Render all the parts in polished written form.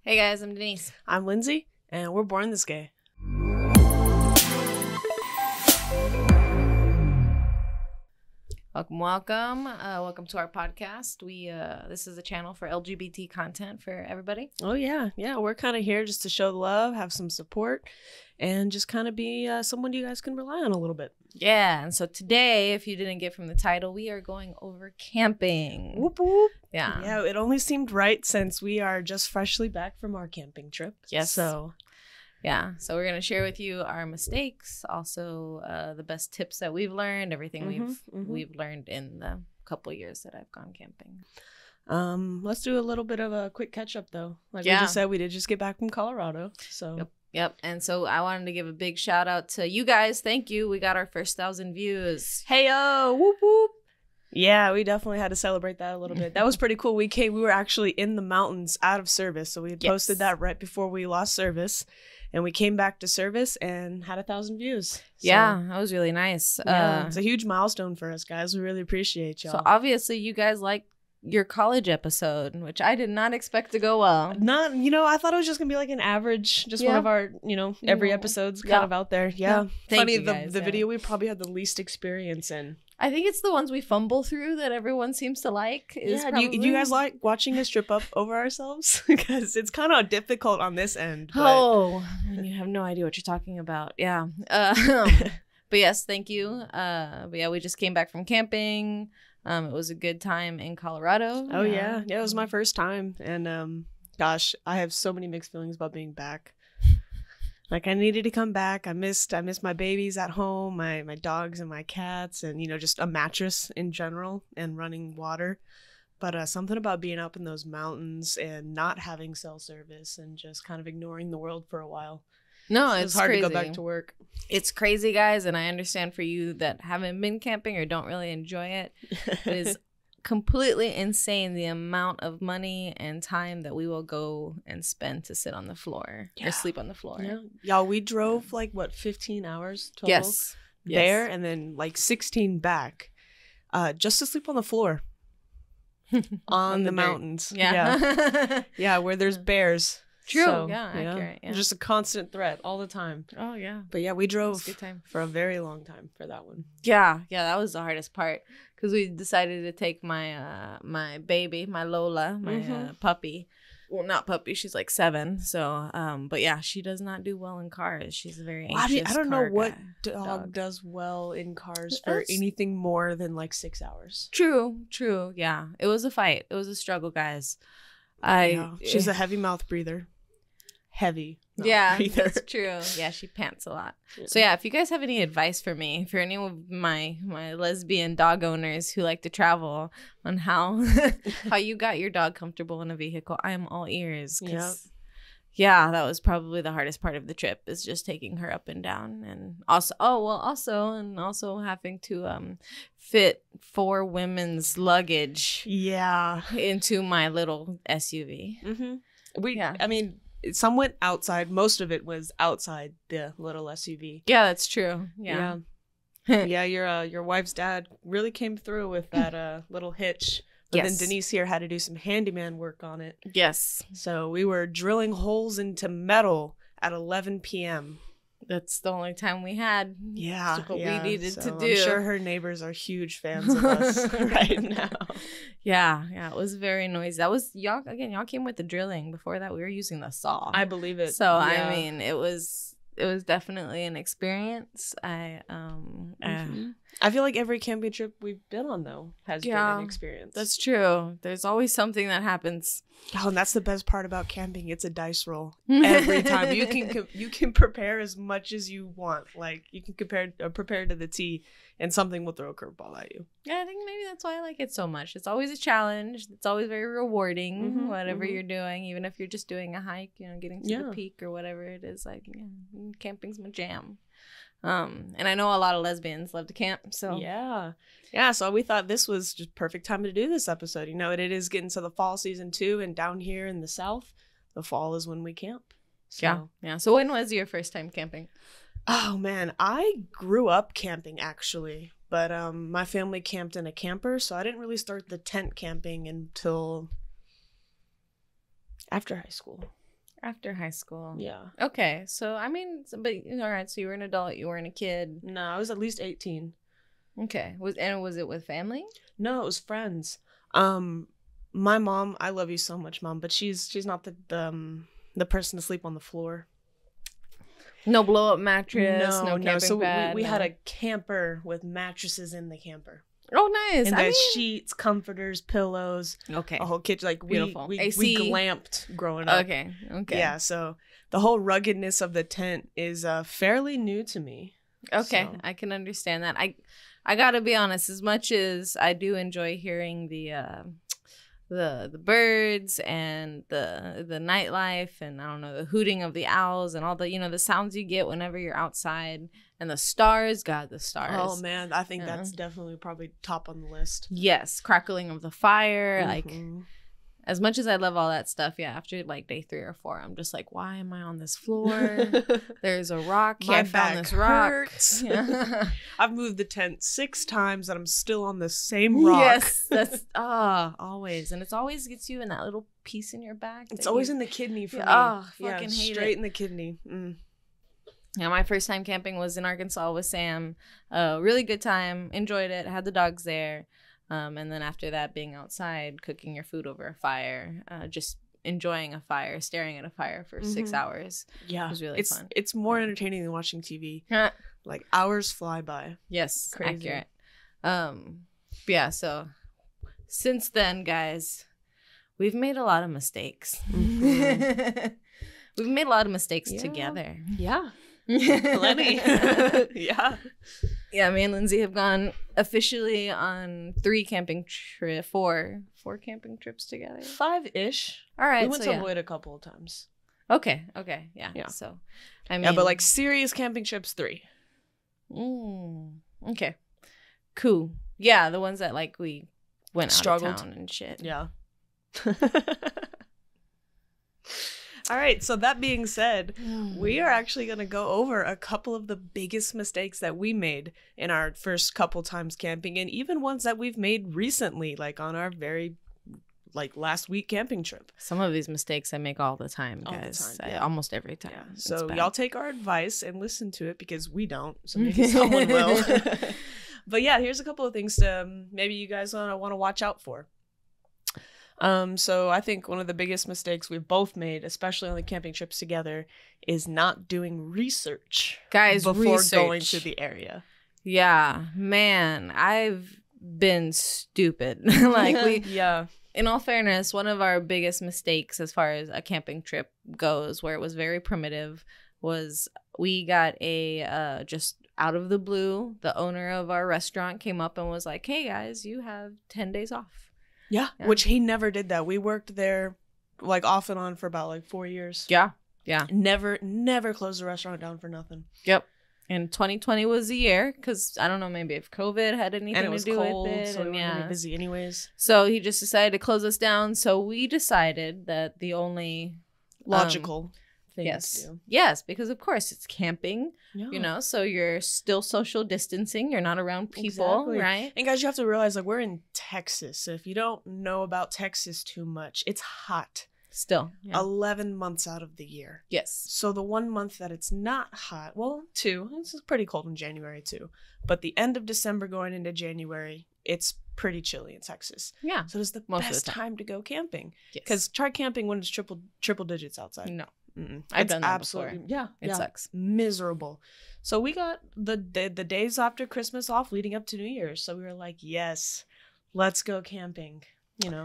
Hey guys, I'm Denise. I'm Lindsay, and we're born this gay. Welcome. Welcome to our podcast. This is a channel for LGBT content for everybody. Oh, yeah. We're kind of here just to show the love, have some support, and just kind of be someone you guys can rely on a little bit. Yeah, and so today, if you didn't get from the title, we are going over camping. Whoop, whoop. Yeah. Yeah, it only seemed right since we are just freshly back from our camping trip. Yes. So we're going to share with you our mistakes, also the best tips that we've learned, everything we've learned in the couple years that I've gone camping. Let's do a little bit of a quick catch up though. Like we just said, we did just get back from Colorado. So Yep. And so I wanted to give a big shout out to you guys. Thank you. We got our first 1,000 views. Hey-o, whoop whoop. Yeah, we definitely had to celebrate that a little bit. That was pretty cool. We were actually in the mountains out of service. So we had posted that right before we lost service. And we came back to service and had 1,000 views. So, yeah, that was really nice. Yeah, it's a huge milestone for us, guys. We really appreciate y'all. So obviously you guys like your college episode, which I did not expect to go well. I thought it was just gonna be like an average, just one of our, every episode's kind of out there. Yeah. Funny, the video we probably had the least experience in. I think it's the ones we fumble through that everyone seems to like. Do you guys like watching us trip up over ourselves? Because it's kind of difficult on this end. But... you have no idea what you're talking about. Yeah. But yes, thank you. But yeah, we just came back from camping. It was a good time in Colorado. Oh yeah, it was my first time, and gosh, I have so many mixed feelings about being back. Like I needed to come back. I missed my babies at home, my dogs and my cats, and just a mattress in general and running water. But something about being up in those mountains and not having cell service and just kind of ignoring the world for a while. No, it's hard crazy to go back to work. It's crazy, guys, and I understand for you that haven't been camping or don't really enjoy it. It is completely insane the amount of money and time that we will go and spend to sit on the floor or sleep on the floor. Yeah. Y'all, we drove 15 hours total there and then 16 back just to sleep on the floor on the mountains. Yeah. Yeah, where there's bears. True. So, accurate. Yeah. Just a constant threat all the time. Oh, yeah. But yeah, we drove for a very long time for that one. Yeah, that was the hardest part because we decided to take my my baby, my Lola, my puppy. Well, not puppy. She's 7. So, but yeah, she does not do well in cars. She's a very anxious I don't know what dog does well in cars for anything more than 6 hours. True. Yeah, it was a fight. It was a struggle, guys. She's a heavy mouth breather. Heavy. Breather. That's true. Yeah, she pants a lot. Yeah. So yeah, if you guys have any advice for me, for any of my lesbian dog owners who like to travel on how you got your dog comfortable in a vehicle, I am all ears. Yeah, that was probably the hardest part of the trip is just taking her up and down, and also having to fit 4 women's luggage into my little SUV. I mean, some went outside. Most of it was outside the little SUV. Yeah, that's true. Yeah. Yeah, your wife's dad really came through with that little hitch. But then Denise here had to do some handyman work on it. Yes. So we were drilling holes into metal at 11 p.m. That's the only time we had. Yeah. That's what we needed to do. I'm sure her neighbors are huge fans of us right now. Yeah. It was very noisy. That was y'all came with the drilling. Before that, we were using the saw. I believe it. So I mean, it was definitely an experience. I feel like every camping trip we've been on though has been an experience. That's true. There's always something that happens. Oh, and that's the best part about camping. It's a dice roll every time. You can prepare as much as you want. You can prepare to the T, and something will throw a curveball at you. Yeah, I think maybe that's why I like it so much. It's always a challenge. It's always very rewarding. Whatever you're doing, even if you're just doing a hike, getting to the peak or whatever it is. Camping's my jam. And I know a lot of lesbians love to camp, so yeah, so we thought this was just perfect time to do this episode. It is getting to the fall season too, and down here in the South, the fall is when we camp. So. Yeah. So when was your first time camping? Oh man, I grew up camping actually, but my family camped in a camper, so I didn't really start the tent camping until after high school. After high school. Yeah. Okay. So, I mean, but all right. So you were an adult. You weren't a kid. No, I was at least 18. Okay. Was it with family? No, it was friends. My mom, I love you so much, Mom, but she's not the person to sleep on the floor. No blow up mattress. No camping So bed, we had a camper with mattresses in the camper. Oh, nice. And then sheets, comforters, pillows. Okay. A whole kitchen. Like beautiful. We AC. glamped growing up. Okay. Yeah. So the whole ruggedness of the tent is fairly new to me. Okay, So. I can understand that. I gotta be honest. As much as I do enjoy hearing the birds and the nightlife and I don't know, the hooting of the owls and all the the sounds you get whenever you're outside and the stars. God, the stars. Oh man, I think that's definitely probably top on the list. Yes, crackling of the fire. Like Mm-hmm. as much as I love all that stuff, yeah, after like day 3 or 4, I'm just like, why am I on this floor? There's a rock. My I found back this rock. hurts. Yeah. I've moved the tent 6 times and I'm still on the same rock. Yes, that's always, and it's always gets you in that little piece in your back. It's always in the kidney for me. Fucking hate straight it. in the kidney. Mm. Yeah, my first time camping was in Arkansas with Sam. Really good time. Enjoyed it. Had the dogs there. And then after that, being outside, cooking your food over a fire, just enjoying a fire, staring at a fire for 6 hours. Yeah, it was really fun. It's more entertaining than watching TV. Like hours fly by. Yes, Crazy. accurate. Yeah. So since then, guys, we've made a lot of mistakes. Mm-hmm. We've made a lot of mistakes Yeah. together. Yeah. Plenty. Yeah. Yeah, me and Lindsay have gone officially on 4 camping trips together. 5-ish. All right, We went so to Lloyd a couple of times. Okay, yeah. Yeah. So, I mean, Yeah, but like serious camping trips 3. Okay, cool. Yeah, the ones that like we went Struggled. out of town and shit. Yeah. All right, so that being said, we are actually going to go over a couple of the biggest mistakes that we made in our first couple times camping, and even ones that we've made recently, like on our very last week camping trip. Some of these mistakes I make all the time, All the guys. time, yeah. Almost every time. Yeah. It's So bad. y'all take our advice and listen to it because we don't, so maybe someone will. But yeah, here's a couple of things to maybe you guys want to watch out for. So I think one of the biggest mistakes we've both made, especially on the camping trips together, is not doing research, guys, before going to the area. Yeah, man, I've been stupid. Yeah. In all fairness, one of our biggest mistakes as far as a camping trip goes, where it was very primitive, was we got a just out of the blue, the owner of our restaurant came up and was like, "Hey guys, you have 10 days off." Yeah, which he never did that. We worked there like off and on for about 4 years. Yeah. Never closed the restaurant down for nothing. Yep. And 2020 was the year because I don't know, maybe if COVID had anything And it was to do cold, with it. so and we were gonna be busy anyways. So he just decided to close us down. So we decided that the only Logical thing yes, to do. yes, because of course it's camping. Yeah. So you're still social distancing. You're not around people, Exactly. right? And guys, you have to realize we're in Texas. So if you don't know about Texas too much, it's hot. Still, yeah. 11 months out of the year. Yes. So the 1 month that it's not hot, well, 2, it's pretty cold in January too. But the end of December going into January, it's pretty chilly in Texas. Yeah. So it's the Most of the best time. time to go camping. Yes. Because try camping when it's triple digits outside. No, Mm-mm. I've It's done that absolutely, before. Yeah. It sucks. Miserable. So we got the days after Christmas off leading up to New Year's. So we were like, yes, let's go camping.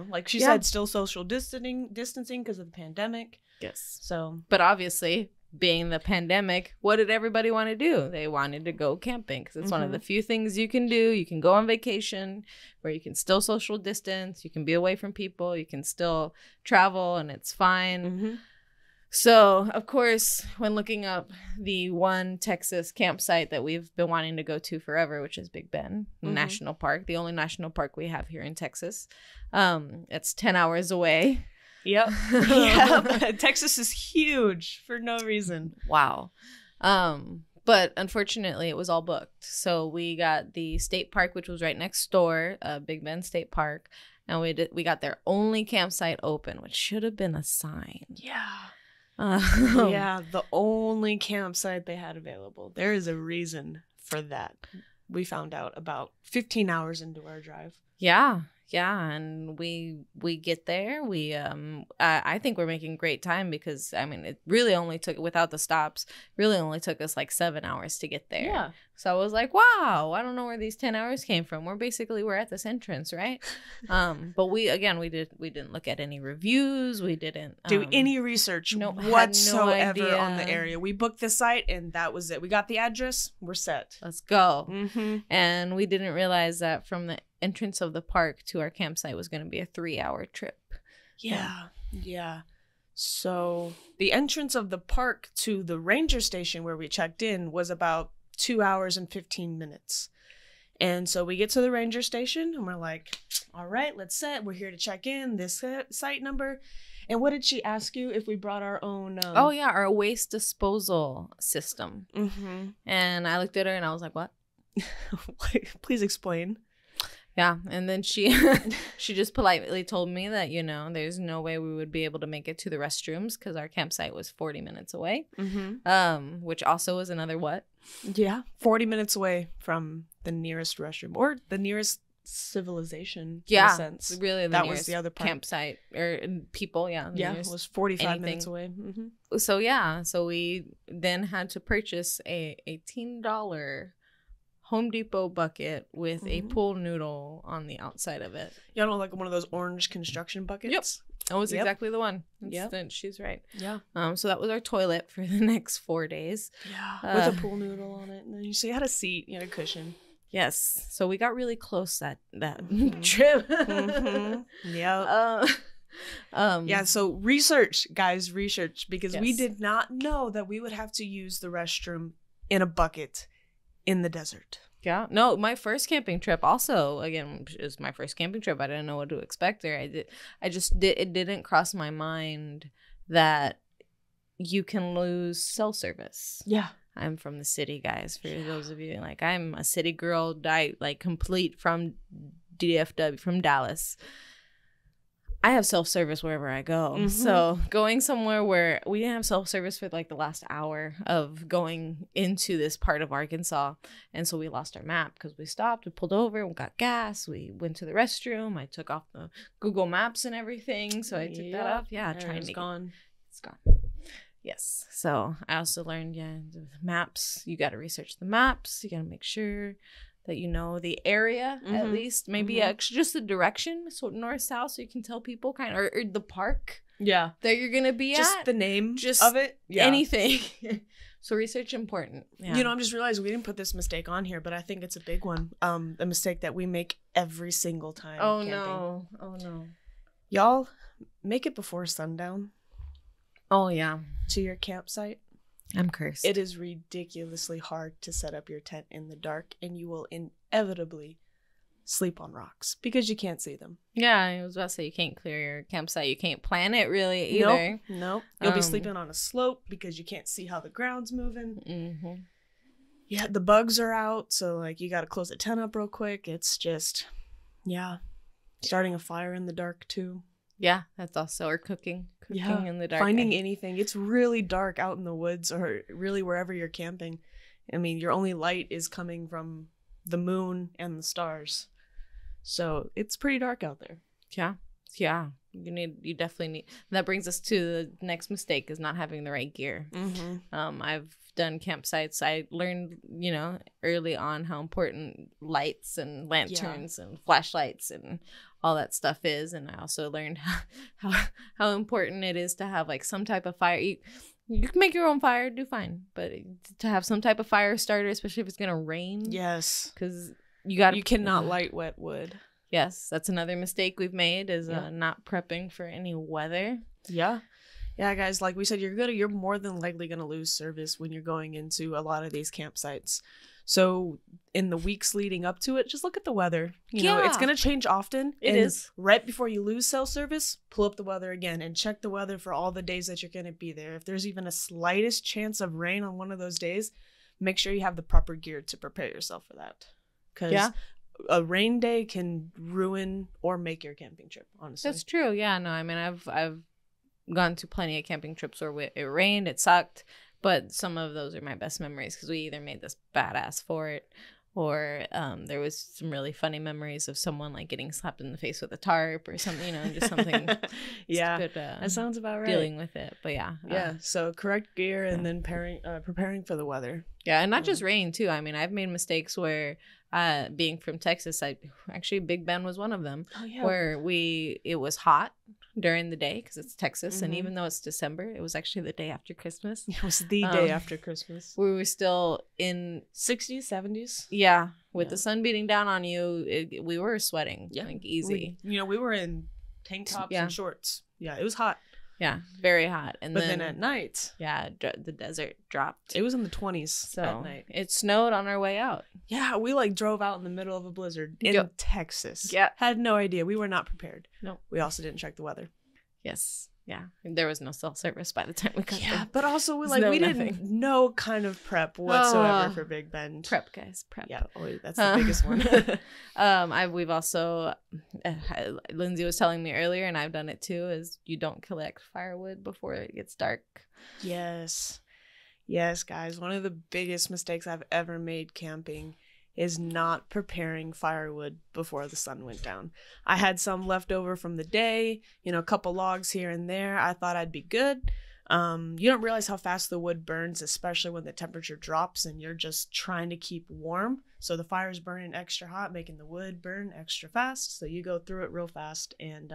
Like she said, still social distancing because of the pandemic. Yes. So, But obviously, being the pandemic, what did everybody want to do? They wanted to go camping because it's one of the few things you can do. You can go on vacation where you can still social distance. You can be away from people. You can still travel and it's fine. So, of course, when looking up the one Texas campsite that we've been wanting to go to forever, which is Big Bend National Park, the only national park we have here in Texas, it's 10 hours away. Yep. Yeah. Texas is huge for no reason. Wow. But unfortunately, it was all booked. So we got the state park, which was right next door, Big Bend State Park, and we got their only campsite open, which should have been a sign. Yeah. Yeah, the only campsite they had available. There is a reason for that. We found out about 15 hours into our drive. Yeah. Yeah, and we get there. I think we're making great time because I mean it really only took, without the stops, really only took us like 7 hours to get there. Yeah. So I was like, wow, I don't know where these 10 hours came from. We're at this entrance, right? But we didn't look at any reviews. We didn't do any research whatsoever on the area. We booked the site and that was it. We got the address. We're set. Let's go. Mm-hmm. And we didn't realize that from the entrance of the park to our campsite was going to be a 3-hour trip. Yeah. So the entrance of the park to the ranger station where we checked in was about 2 hours and 15 minutes. And so we get to the ranger station and we're like, all right, let's set. We're here to check in, this site number. And what did she ask you if we brought our own? Our waste disposal system. Mm-hmm. And I looked at her and I was like, what? Please explain. Yeah, and then she just politely told me that, there's no way we would be able to make it to the restrooms because our campsite was 40 minutes away, which also was another what? Yeah, 40 minutes away from the nearest restroom or the nearest civilization. Yeah, in a sense. Really, that was the other part. Campsite or people. Yeah, it was 45 minutes away. Mm-hmm. So we then had to purchase a $18 Home Depot bucket with a pool noodle on the outside of it. Y'all know, like one of those orange construction buckets? Yep. That was exactly the one. Yep. She's right. Yeah. So that was our toilet for the next 4 days. Yeah. With a pool noodle on it. And then you had a seat, you had a cushion. Yes. So we got really close that trip. Yeah. So research, guys, because we did not know that we would have to use the restroom in a bucket in the desert. Yeah. No, my first camping trip also, again, is my first camping trip. I didn't know what to expect there. It didn't cross my mind that you can lose cell service. Yeah. I'm from the city, guys. For those of you, like, I'm a city girl, complete from DFW, from Dallas. I have self-service wherever I go. Mm-hmm. So going somewhere where we didn't have self-service for like the last hour of going into this part of Arkansas. And so we lost our map because we stopped, we pulled over, we got gas, we went to the restroom. I took off the Google Maps and everything. So I took that off. Yeah, it's gone. It's gone. Yes. So I also learned, the maps, you got to research the maps. You got to make sure that you know the area, at least. Maybe just the direction, so north, south, so you can tell people kind of, or the park that you're going to be just at. The name of it. Yeah. Anything. So research important. Yeah. I'm just realizing we didn't put this mistake on here, but I think it's a big one. A mistake that we make every single time camping. Oh, no. Y'all, make it before sundown. Oh, yeah. To your campsite. I'm cursed. It is ridiculously hard to set up your tent in the dark, and you will inevitably sleep on rocks because you can't see them. Yeah, I was about to say you can't clear your campsite. You can't plan it really either. Nope. You'll be sleeping on a slope because you can't see how the ground's moving. Mm-hmm. Yeah, the bugs are out, so like you got to close the tent up real quick. It's just, starting a fire in the dark too. Yeah, that's also, or cooking in the dark. Finding anything. It's really dark out in the woods or really wherever you're camping. I mean, your only light is coming from the moon and the stars. So it's pretty dark out there. Yeah. You definitely need. That brings us to the next mistake, is not having the right gear. Mm-hmm. I've done campsites. I learned, early on how important lights and lanterns and flashlights and all that stuff is. And I also learned how important it is to have like some type of fire. You can make your own fire, do fine, but to have some type of fire starter, especially if it's gonna rain. Yes, because you cannot light wet wood. Yes, that's another mistake we've made, is not prepping for any weather. Yeah, guys. Like we said, you're more than likely gonna lose service when you're going into a lot of these campsites. So in the weeks leading up to it, just look at the weather. You know, it's going to change often. It is. Right before you lose cell service, pull up the weather again and check the weather for all the days that you're going to be there. If there's even a slightest chance of rain on one of those days, make sure you have the proper gear to prepare yourself for that. Because a rain day can ruin or make your camping trip, honestly. That's true. Yeah, no, I mean, I've gone to plenty of camping trips where it rained, it sucked, but some of those are my best memories because we either made this badass fort, or there was some really funny memories of someone like getting slapped in the face with a tarp or something, you know, just something. Yeah, good, that sounds about right. Dealing with it, but yeah. So correct gear and then preparing for the weather. Yeah, and not just rain too. I mean, I've made mistakes where, being from Texas, actually Big Bend was one of them. Oh, yeah. Where it was hot during the day because it's Texas, and even though it's December, it was actually the day after Christmas. It was the day after Christmas. We were still in 60s, 70s. Yeah, with the sun beating down on you, we were sweating. Yeah, like easy. We were in tank tops and shorts. Yeah, it was hot. Yeah, very hot. And then at night, the desert dropped. It was in the 20s at night. It snowed on our way out. Yeah, we like drove out in the middle of a blizzard in Texas. Yeah, had no idea. We were not prepared. No, we also didn't check the weather. Yes. Yeah, there was no cell service by the time we got there. Yeah, but also we didn't no kind of prep whatsoever for Big Bend. Prep, guys, prep. Yeah, that's the biggest one. We've also, Lindsay was telling me earlier, and I've done it too, is you don't collect firewood before it gets dark. Yes, guys. One of the biggest mistakes I've ever made camping is not preparing firewood before the sun went down. I had some left over from the day, a couple logs here and there. I thought I'd be good. You don't realize how fast the wood burns, especially when the temperature drops and you're just trying to keep warm. So the fire's burning extra hot, making the wood burn extra fast. So you go through it real fast and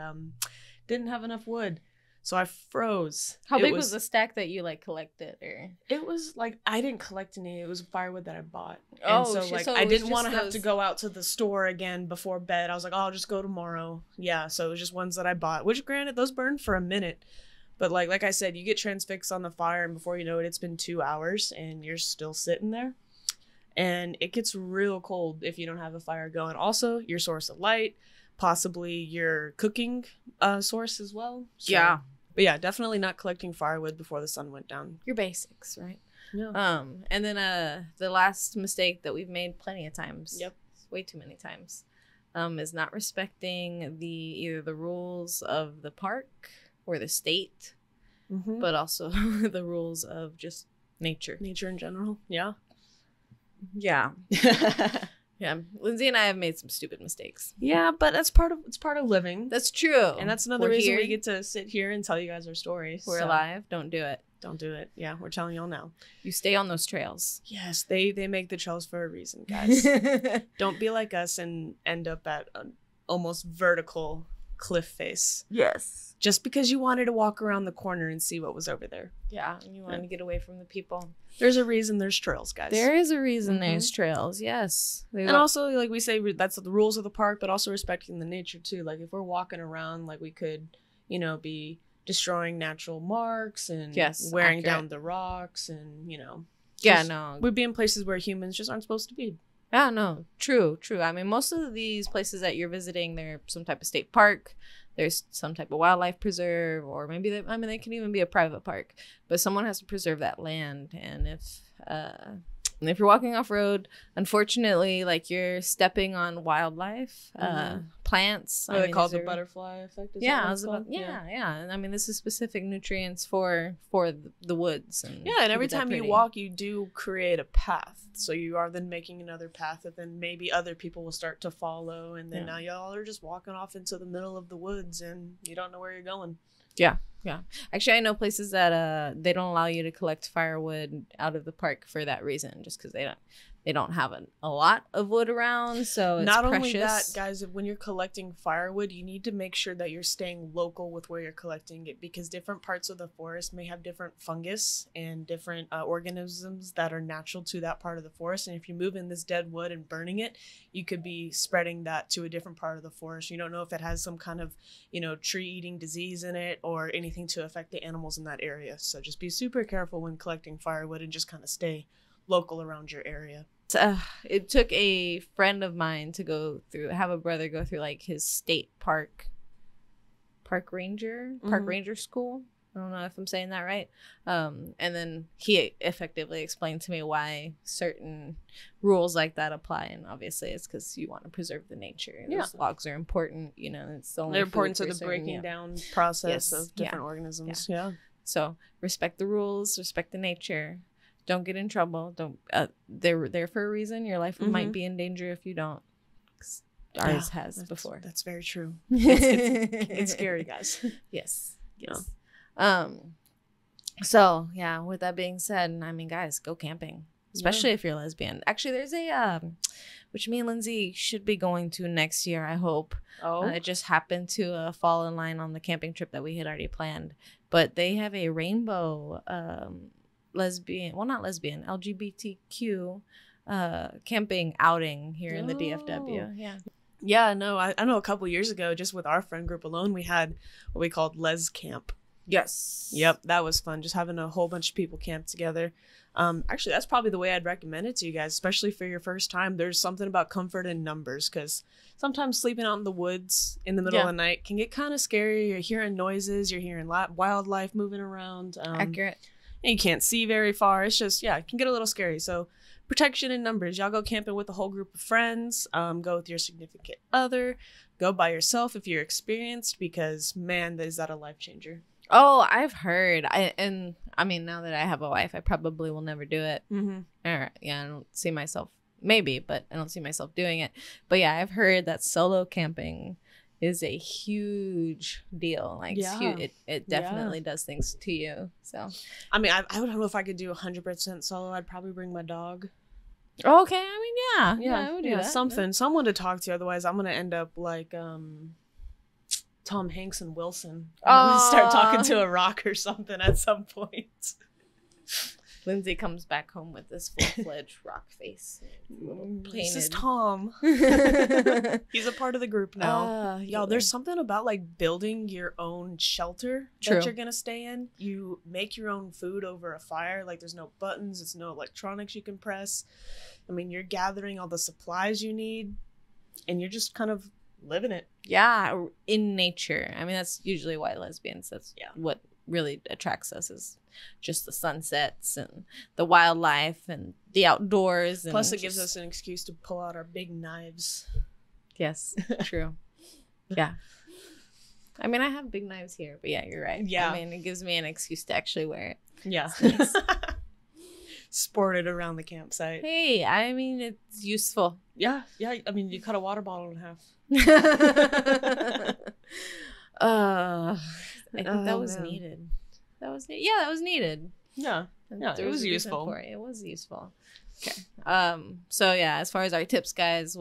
didn't have enough wood. So I froze. How big was the stack that you collected? Or it was I didn't collect any. It was firewood that I bought. And so I didn't want to have to go out to the store again before bed. I was like, I'll just go tomorrow. Yeah, so it was just ones that I bought. Which granted, those burned for a minute. But like I said, you get transfixed on the fire, and before you know it, it's been 2 hours, and you're still sitting there. And it gets real cold if you don't have a fire going. Also, your source of light, possibly your cooking source as well. So, yeah. But yeah, definitely not collecting firewood before the sun went down. Your basics, right? Yeah. And then the last mistake that we've made plenty of times. Yep. Way too many times. Is not respecting either the rules of the park or the state, but also the rules of just nature. Nature in general. Yeah. Yeah. Yeah, Lindsay and I have made some stupid mistakes. Yeah, but it's part of living. That's true. And that's another reason we get to sit here and tell you guys our stories. We're alive. Don't do it. Don't do it. Yeah, we're telling y'all now. You stay on those trails. Yes, they make the trails for a reason, guys. Don't be like us and end up at an almost vertical cliff face. Yes. Just because you wanted to walk around the corner and see what was over there. Yeah, and you wanted to get away from the people. There's a reason there's trails, guys. There is a reason there's trails, yes. And also, like we say, that's the rules of the park, but also respecting the nature, too. Like, if we're walking around, we could, be destroying natural marks and wearing down the rocks and, we'd be in places where humans just aren't supposed to be. Yeah, no, true. I mean, most of these places that you're visiting, they're some type of state park. There's some type of wildlife preserve, or maybe they can even be a private park. But someone has to preserve that land. And if you're walking off road, unfortunately, you're stepping on wildlife, plants. What they call the butterfly effect. Yeah, And I mean, this is specific nutrients for the woods. And and every time you walk, you do create a path. So you are then making another path that then maybe other people will start to follow. And then now y'all are just walking off into the middle of the woods and you don't know where you're going. Yeah. Yeah. Actually, I know places that they don't allow you to collect firewood out of the park for that reason, just because they don't have a lot of wood around, so it's not precious. Only that, guys, when you're collecting firewood, you need to make sure that you're staying local with where you're collecting it, because different parts of the forest may have different fungus and different organisms that are natural to that part of the forest. And if you move in this dead wood and burning it, you could be spreading that to a different part of the forest. You don't know if it has some kind of, tree-eating disease in it or anything to affect the animals in that area. So just be super careful when collecting firewood and just kind of stay local around your area. It took a friend of mine to have a brother go through his state park ranger school. don't know if I'm saying that right. And then he effectively explained to me why certain rules like that apply. And obviously it's because you want to preserve the nature. Those logs are important, you know, it's the only they're important to food the for breaking down process of different organisms. Yeah. So respect the rules, respect the nature. Don't get in trouble. Don't. They're there for a reason. Your life might be in danger if you don't. Ours has before. That's very true. It's scary, guys. Yes. So yeah. With that being said, I mean, guys, go camping, especially if you're lesbian. Actually, there's a which me and Lindsay should be going to next year. I hope. It just happened to fall in line on the camping trip that we had already planned. But they have a rainbow lesbian, well, not lesbian, LGBTQ camping outing here in the DFW. Yeah, no, I know a couple years ago, just with our friend group alone, we had what we called Les Camp. Yes. Yep, that was fun. Just having a whole bunch of people camp together. Actually, that's probably the way I'd recommend it to you guys, especially for your first time. There's something about comfort in numbers, because sometimes sleeping out in the woods in the middle of the night can get kind of scary. You're hearing noises, you're hearing wildlife moving around. Accurate. And you can't see very far. It's just, it can get a little scary. So protection in numbers. Y'all go camping with a whole group of friends. Go with your significant other. Go by yourself if you're experienced, because, man, is that a life changer. Oh, I've heard. I mean, now that I have a wife, I probably will never do it. I don't see myself, maybe, but I don't see myself doing it. But yeah, I've heard that solo camping is a huge deal. Like, it's huge. It definitely does things to you. So, I mean, I don't know if I could do 100% solo. I'd probably bring my dog. Okay, I mean, I would do that. Someone to talk to. Otherwise, I'm gonna end up like Tom Hanks and Wilson. I'm gonna start talking to a rock or something at some point. Lindsay comes back home with this full-fledged rock face. This is Tom. He's a part of the group now. Y'all, there's something about like building your own shelter that you're gonna stay in. You make your own food over a fire. Like, there's no buttons, there's no electronics you can press. I mean, you're gathering all the supplies you need, and you're just kind of living it. Yeah, in nature. I mean, that's usually why lesbians, that's what really attracts us, is just the sunsets and the wildlife and the outdoors. And plus, it gives us an excuse to pull out our big knives. Yes, true. Yeah. I mean, I have big knives here, but yeah, you're right. Yeah. I mean, it gives me an excuse to actually wear it. Yeah. Nice. Sport it around the campsite. Hey, I mean, it's useful. Yeah. I mean, you cut a water bottle in half. I think that was needed. That was needed. Yeah, it was useful. It was useful. Okay. So yeah, as far as our tips, guys,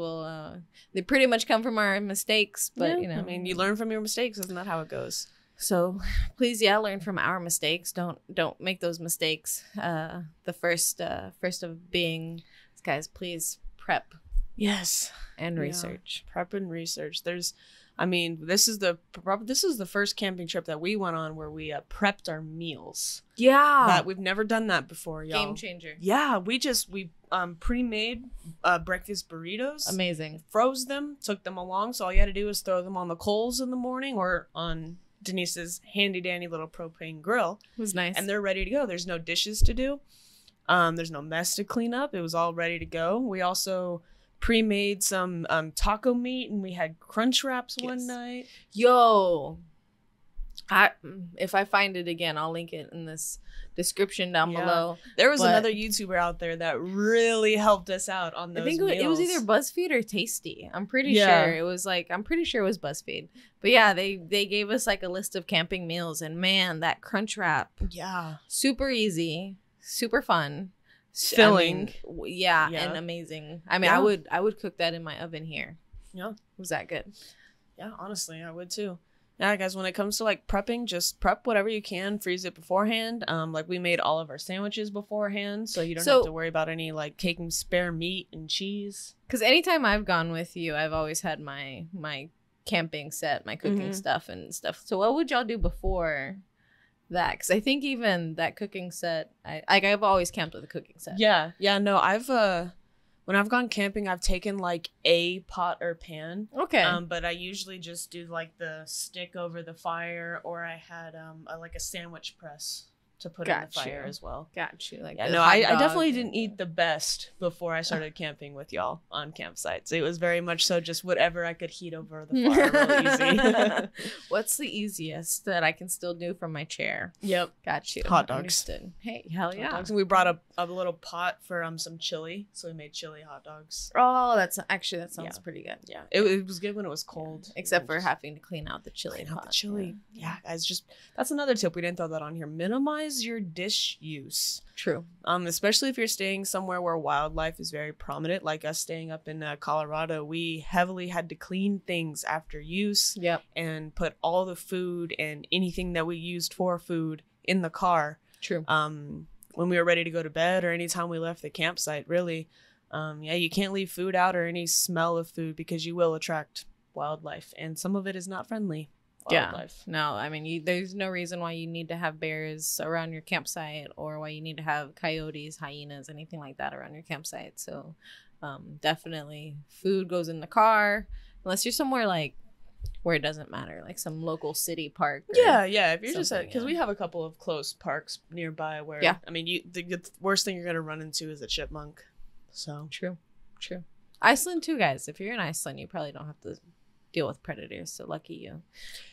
they pretty much come from our mistakes, but you know, I mean, you learn from your mistakes. Isn't that how it goes? So please, learn from our mistakes. Don't make those mistakes. The first of being, guys, please prep. Yes. And research. Prep and research. This is the first camping trip that we went on where we prepped our meals. Yeah. We've never done that before, y'all. Game changer. Yeah, we pre-made breakfast burritos. Amazing. Froze them, took them along, so all you had to do was throw them on the coals in the morning or on Denise's handy dandy little propane grill. It was nice. And they're ready to go. There's no dishes to do. There's no mess to clean up. It was all ready to go. We also pre-made some taco meat, and we had crunch wraps one night. Yo, if I find it again, I'll link it in this description down below. There was another YouTuber out there that really helped us out on those meals. It was either BuzzFeed or Tasty. I'm pretty sure it was BuzzFeed. But yeah, they gave us like a list of camping meals, and man, that crunch wrap. Yeah. Super easy, super fun. Filling. And amazing. I mean, I would cook that in my oven here. Yeah. Was that good? Yeah, honestly, I would too. Yeah, guys, when it comes to like prepping, just prep whatever you can, freeze it beforehand. Like we made all of our sandwiches beforehand, so you don't have to worry about any like taking spare meat and cheese. Because anytime I've gone with you, I've always had my camping set, my cooking stuff and stuff. So what would y'all do before that? Because I think even that cooking set, I've always camped with a cooking set. No, I've When I've gone camping, I've taken like a pot or pan. Okay. But I usually just do like the stick over the fire, or I had like a sandwich press to put in the fire as well. Got you. Like, yeah, no, I definitely didn't eat the best before I started camping with y'all on campsites. It was very much so just whatever I could heat over the fire real easy. What's the easiest that I can still do from my chair? Yep. Got you. Hot dogs. Understood. Hey, hell yeah. Hot dogs. And we brought a little pot for some chili, so we made chili hot dogs. Oh, that sounds pretty good. Yeah, it was good when it was cold. Except for having to clean out the chili Clean out pot. the chili. Yeah, guys, that's another tip. We didn't throw that on here. Minimize your dish use. True. Especially if you're staying somewhere where wildlife is very prominent, like us staying up in Colorado. We heavily had to clean things after use. Yep. And put all the food and anything that we used for food in the car. True. When we were ready to go to bed or anytime we left the campsite, really. You can't leave food out or any smell of food because you will attract wildlife, and some of it is not friendly. Wildlife. Yeah. No, I mean, there's no reason why you need to have bears around your campsite, or why you need to have coyotes, hyenas, anything like that around your campsite. So definitely food goes in the car, unless you're somewhere like where it doesn't matter, like some local city park. Yeah. If you're just because we have a couple of close parks nearby where, I mean, the worst thing you're going to run into is a chipmunk. So true. Iceland too, guys. If you're in Iceland, you probably don't have to deal with predators, so lucky you.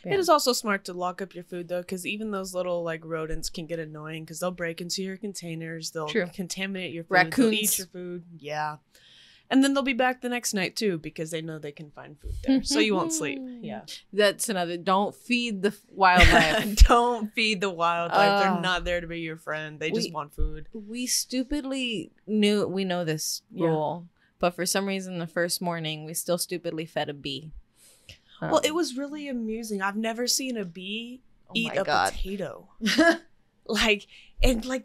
It is also smart to lock up your food though, because even those little like rodents can get annoying because they'll break into your containers, they'll contaminate your food, raccoons, they'll eat your food. Yeah. And then they'll be back the next night too, because they know they can find food there, so you won't sleep. Yeah, that's another. Don't feed the wildlife. Don't feed the wildlife. They're not there to be your friend. They just want food. We stupidly know this rule, but for some reason, the first morning we still stupidly fed a bee. Well, it was really amusing. I've never seen a bee eat a potato. Like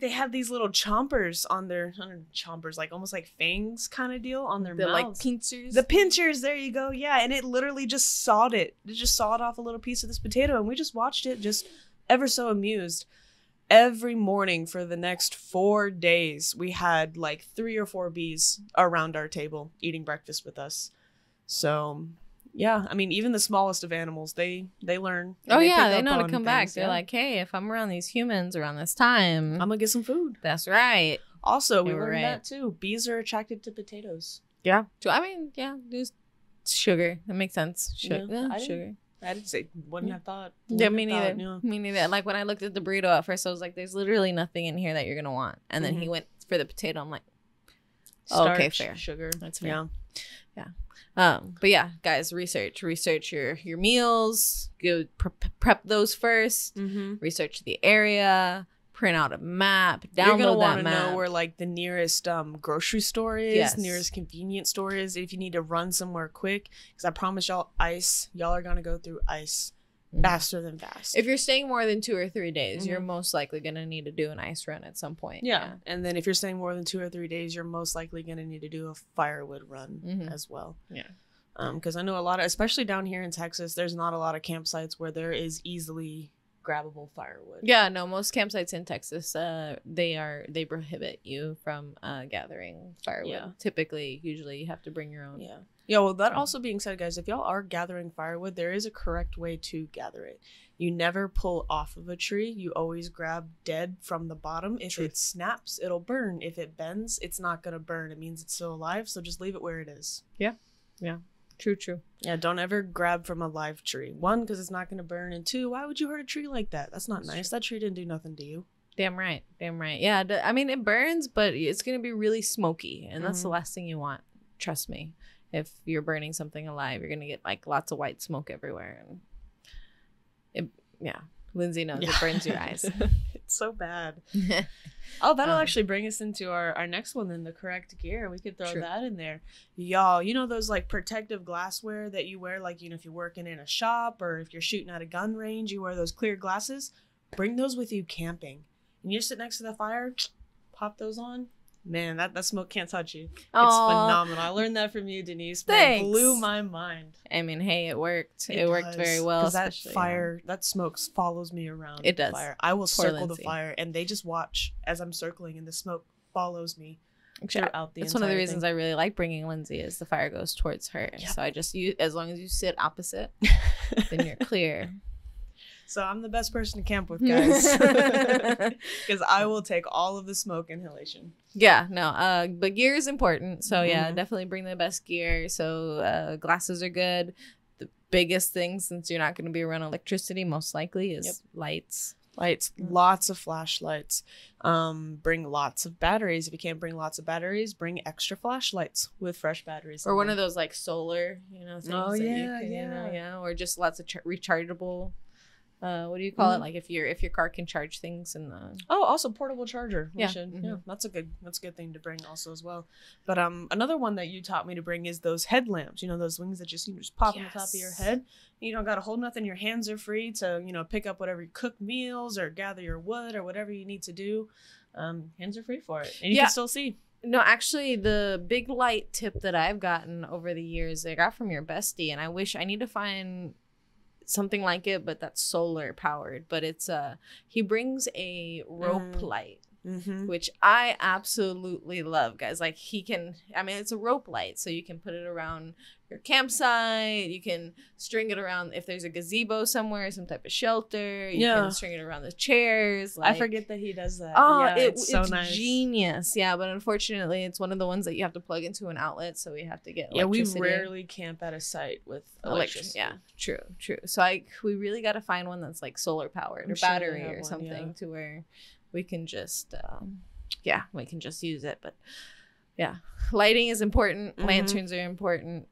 they have these little chompers on their chompers, like almost like fangs kind of deal on their mouths. Like pincers. The pincers, there you go. Yeah, and it literally just sawed it. It just sawed off a little piece of this potato, and we just watched it, just ever so amused. Every morning for the next 4 days, we had like 3 or 4 bees around our table eating breakfast with us. So yeah, I mean, even the smallest of animals, they learn. Oh yeah, they know to come back. They're like, hey, if I'm around these humans around this time, I'm gonna get some food. That's right. Also, we learned that too. Bees are attracted to potatoes. Yeah. I mean, yeah, there's sugar. That makes sense. Sugar. I didn't say. Wouldn't have thought. Yeah, me neither. Me neither. Like when I looked at the burrito at first, I was like, "There's literally nothing in here that you're gonna want." And then he went for the potato. I'm like, starch, okay, fair. Sugar. That's fair. Yeah. But yeah, guys, research your meals. Go prep those first. Research the area. Print out a map. Download You're gonna want to know where like the nearest grocery store is, nearest convenience store is. If you need to run somewhere quick, because I promise y'all, y'all are gonna go through ice faster than fast. If you're staying more than 2 or 3 days, you're most likely gonna need to do an ice run at some point. Yeah, and then if you're staying more than 2 or 3 days, you're most likely gonna need to do a firewood run as well. Yeah. Because I know a lot of, especially down here in Texas, there's not a lot of campsites where there is easily grabbable firewood. Yeah, no, most campsites in Texas, they prohibit you from gathering firewood. Yeah. Typically, usually you have to bring your own. Yeah, well, that also being said, guys, if y'all are gathering firewood, there is a correct way to gather it. You never pull off of a tree. You always grab dead from the bottom. If it snaps, it'll burn. If it bends, it's not going to burn. It means it's still alive, so just leave it where it is. Yeah. True. Yeah, don't ever grab from a live tree. 1, because it's not going to burn. And 2, why would you hurt a tree like that? That's not nice. That tree didn't do nothing to you. Damn right. Yeah, I mean, it burns, but it's going to be really smoky. And that's the last thing you want. Trust me. If you're burning something alive, you're going to get like lots of white smoke everywhere. And Lindsay knows it burns your eyes. It's so bad. Oh, that'll actually bring us into our next one then, the correct gear. We could throw that in there. Y'all, you know those like protective glassware that you wear, like, if you're working in a shop or if you're shooting at a gun range, you wear those clear glasses? Bring those with you camping. And you just sit next to the fire, pop those on. Man, that smoke can't touch you. It's phenomenal. I learned that from you, Denise. Thanks. It blew my mind. I mean, hey, it worked. It worked very well. Because that smoke follows me around. It does. Fire. I will circle the fire, and they just watch as I'm circling, and the smoke follows me Actually, throughout the that's one of the entire reasons thing. I really like bringing Lindsay is the fire goes towards her. Yep. So I just use, as long as you sit opposite, then you're clear. So I'm the best person to camp with, guys, because I will take all of the smoke inhalation. Yeah, no, but gear is important. So yeah, Mhm. definitely bring the best gear. So glasses are good. The biggest thing, since you're not going to be around electricity, most likely is lights. Lights, lots of flashlights. Bring lots of batteries. If you can't bring lots of batteries, bring extra flashlights with fresh batteries. Or one of those like solar, things Oh, that yeah, you can, yeah. or just lots of rechargeable. What do you call it? Mhm. Like if your car can charge things in the. Oh, also portable charger. Yeah. Yeah, Mhm. that's a good thing to bring also as well. But another one that you taught me to bring is those headlamps. Those wings that just pop on the top of your Yes. head. You don't got to hold nothing. Your hands are free to pick up whatever you cook meals or gather your wood or whatever you need to do. Hands are free for it, and you can still see. No, actually, the big light tip that I've gotten over the years, I got from your bestie, and I need to find something like it, but that's solar powered. But it's he brings a rope light, which I absolutely love, guys. Like it's a rope light, so you can put it around your campsite. You can string it around if there's a gazebo somewhere, some type of shelter. You can string it around the chairs. I forget that he does that. Oh, yeah, it's so nice. Genius. Yeah, but unfortunately, it's one of the ones that you have to plug into an outlet, so we have to get electricity. We rarely camp at a site with electricity. Yeah, true. So we really got to find one that's like solar powered or battery or something to where we can just use it. But yeah, lighting is important. Lanterns are important.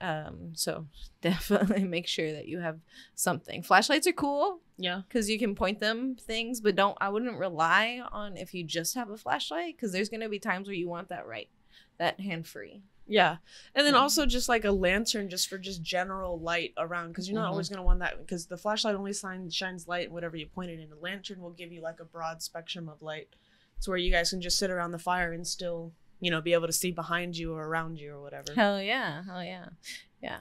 So definitely make sure that you have something. Flashlights are cool. Yeah, because you can point them things, but I wouldn't rely on if you just have a flashlight, because there's going to be times where you want that hand free. Yeah. And then also just like a lantern just for just general light around, because you're not always going to want that, because the flashlight only shines light whatever you point it in. A lantern will give you like a broad spectrum of light. It's where you guys can just sit around the fire and still, be able to see behind you or around you or whatever. Hell yeah. Yeah.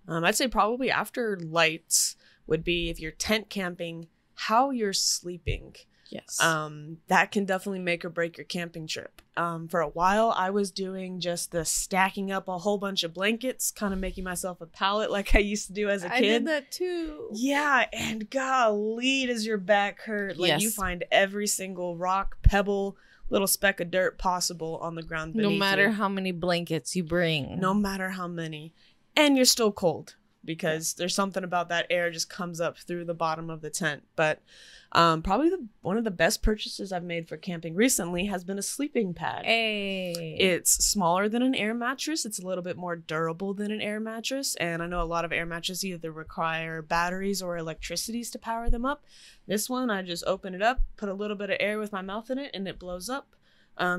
I'd say probably after lights would be if you're tent camping, how you're sleeping. Yes. That can definitely make or break your camping trip. For a while, I was doing just the stacking up a whole bunch of blankets, kind of making myself a pallet like I used to do as a kid. I did that too. Yeah, and golly, does your back hurt? Like you find every single rock, pebble, little speck of dirt possible on the ground beneath you. No matter how many blankets you bring. No matter how many. And you're still cold, because there's something about that air just comes up through the bottom of the tent. But probably one of the best purchases I've made for camping recently has been a sleeping pad. Hey. It's smaller than an air mattress. It's a little bit more durable than an air mattress. And I know a lot of air mattresses either require batteries or electricities to power them up. This one, I just open it up, put a little bit of air with my mouth in it, and it blows up.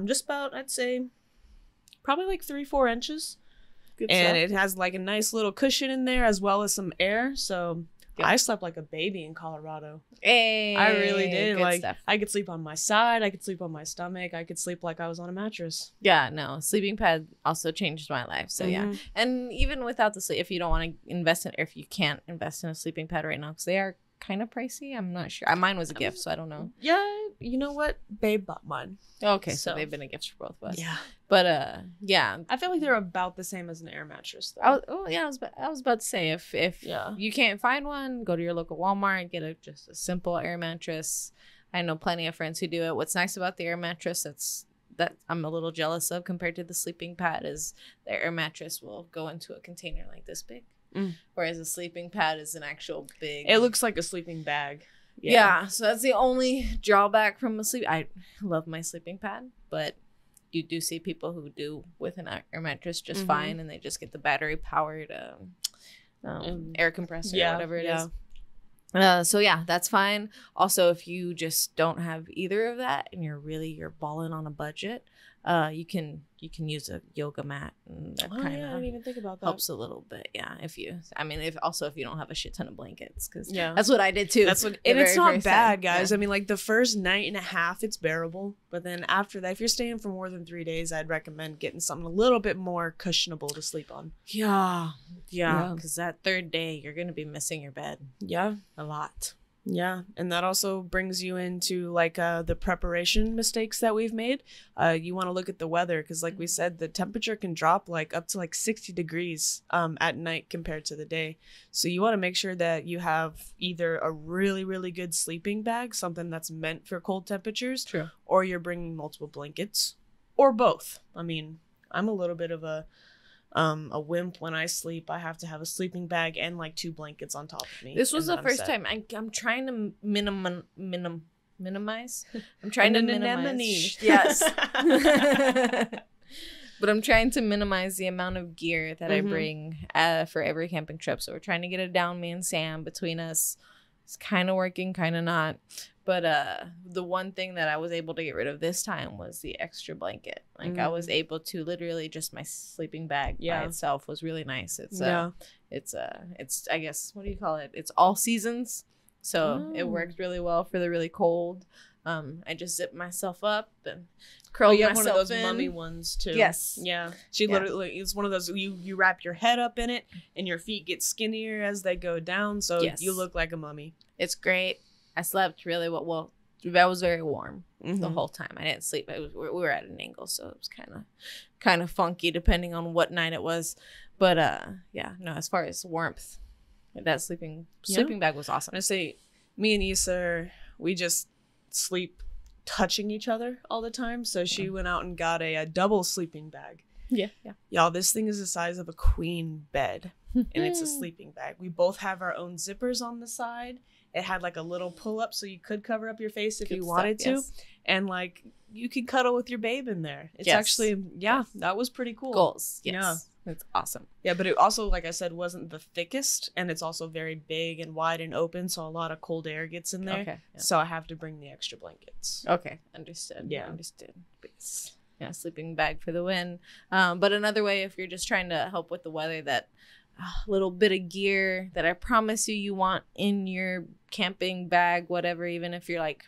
Just about, I'd say, probably like 3-4 inches. Good and stuff. It has like a nice little cushion in there as well as some air. So I slept like a baby in Colorado. Hey, I really did. Like stuff. I could sleep on my side. I could sleep on my stomach. I could sleep like I was on a mattress. Yeah, no, sleeping pad also changed my life. So yeah, and even without the sleep, if you don't want to invest in, or if you can't invest in a sleeping pad right now, because they are kind of pricey. I'm not sure. Mine was a gift, so I don't know. Yeah, you know what? Babe bought mine. Okay, so they've been a gift for both of us. Yeah, but yeah, I feel like they're about the same as an air mattress, though. I was about to say if you can't find one, go to your local Walmart, get just a simple air mattress. I know plenty of friends who do it. What's nice about the air mattress that I'm a little jealous of compared to the sleeping pad is the air mattress will go into a container like this big. Whereas a sleeping pad is an actual big. It looks like a sleeping bag. Yeah, so that's the only drawback from a sleep. I love my sleeping pad, but you do see people who do with an air mattress just fine, and they just get the battery powered air compressor or whatever it is. So yeah, that's fine. Also, if you just don't have either of that and you're balling on a budget, you can use a yoga mat, and that kind of I didn't even think about that. Helps a little bit. Yeah, if you don't have a shit ton of blankets, because that's what I did too. And it's not bad, guys. I mean, like the first night and a half, it's bearable, but then after that, if you're staying for more than 3 days, I'd recommend getting something a little bit more cushionable to sleep on. Yeah, because that third day, you're gonna be missing your bed. Yeah, a lot. Yeah, and that also brings you into like the preparation mistakes that we've made. You want to look at the weather because, like we said, the temperature can drop like up to like 60 degrees at night compared to the day. So you want to make sure that you have either a really, really good sleeping bag, something that's meant for cold temperatures, True, or you're bringing multiple blankets, or both. I mean, I'm a little bit of a wimp when I sleep. I have to have a sleeping bag and like 2 blankets on top of me. this was the first set. time I'm trying to minimize. I'm trying to minimize. Yes. But I'm trying to minimize the amount of gear that I bring for every camping trip. So we're trying to get it down, me and Sam, between us. It's kind of working, kind of not. But the one thing that I was able to get rid of this time was the extra blanket. Like I was able to literally just my sleeping bag by itself was really nice. It's I guess, what do you call it? It's all seasons. So it worked really well for the really cold. I just zip myself up and curl myself in. One of those mummy ones too. Yes. Yeah. She literally is one of those you wrap your head up in it and your feet get skinnier as they go down, so you look like a mummy. It's great. I slept really well. Well, that was very warm the whole time. I didn't sleep. We were at an angle, so it was kind of funky depending on what night it was. But as far as warmth, that sleeping bag was awesome. I say, me and Issa, we just sleep touching each other all the time. So she went out and got a double sleeping bag. Yeah. Y'all, this thing is the size of a queen bed, and it's a sleeping bag. We both have our own zippers on the side. It had like a little pull up so you could cover up your face if you wanted to. Yes. And like you could cuddle with your babe in there. It's actually, that was pretty cool. Goals. Yes. Yeah. It's awesome. Yeah, but it also, like I said, wasn't the thickest, and it's also very big and wide and open, so a lot of cold air gets in there. Okay. Yeah. So I have to bring the extra blankets. Okay. Understood. Yeah. Understood. Yeah, sleeping bag for the win. But another way, if you're just trying to help with the weather, that little bit of gear that I promise you want in your camping bag, whatever, even if you're like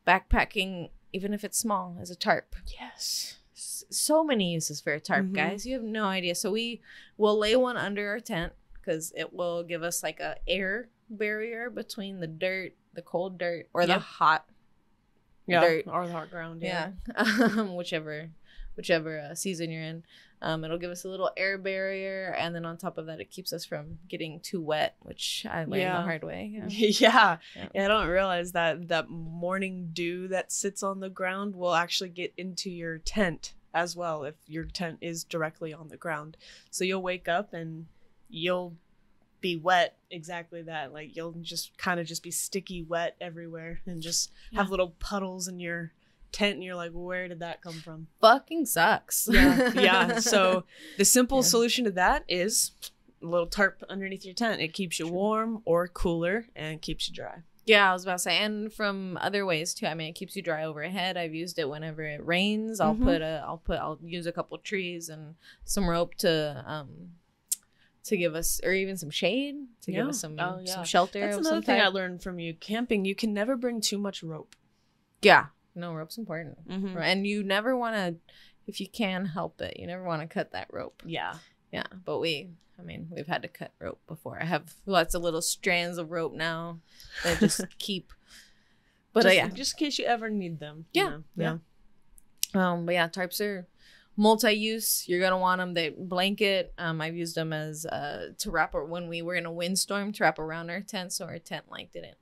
backpacking, even if it's small, as a tarp. Yes. So many uses for a tarp, guys. You have no idea. So we will lay one under our tent because it will give us like a air barrier between the dirt, the cold dirt, or the hot dirt, or the hot ground. Yeah. Whichever season you're in. It'll give us a little air barrier, and then on top of that, it keeps us from getting too wet, which I learned the hard way. Yeah. I don't realize that morning dew that sits on the ground will actually get into your tent as well if your tent is directly on the ground. So you'll wake up and you'll be wet, exactly that. Like you'll just kind of just be sticky wet everywhere and just have little puddles in your tent, and you're like, where did that come from? Fucking sucks. Yeah. So the simple solution to that is a little tarp underneath your tent. It keeps you warm or cooler and keeps you dry. Yeah, I was about to say, and from other ways too. I mean, it keeps you dry overhead. I've used it whenever it rains. I'll use a couple trees and some rope to give us, or even some shade to give us some shelter. That's another thing I learned from you. Camping, you can never bring too much rope. Yeah. No, rope's important. And you never want to, if you can help it, you never want to cut that rope. Yeah. But we've had to cut rope before. I have lots of little strands of rope now that just keep. But just in case you ever need them. Yeah. But tarps are multi-use. You're gonna want them. They blanket. I've used them as to wrap, or when we were in a windstorm, to wrap around our tent, so our tent didn't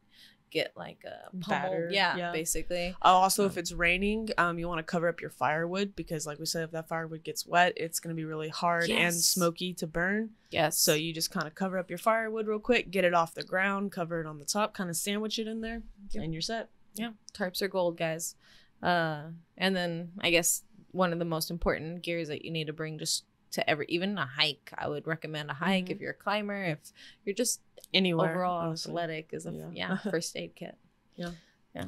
get like a pummel. Basically. Also, if it's raining, you want to cover up your firewood, because like we said, if that firewood gets wet, it's going to be really hard and smoky to burn. So you just kind of cover up your firewood real quick, get it off the ground, cover it on the top, kind of sandwich it in there, and you're set. Tarps are gold, guys. And then I guess one of the most important gears that you need to bring just to even a hike, I would recommend a hike if you're a climber, if you're just anywhere overall athletic, is a first aid kit.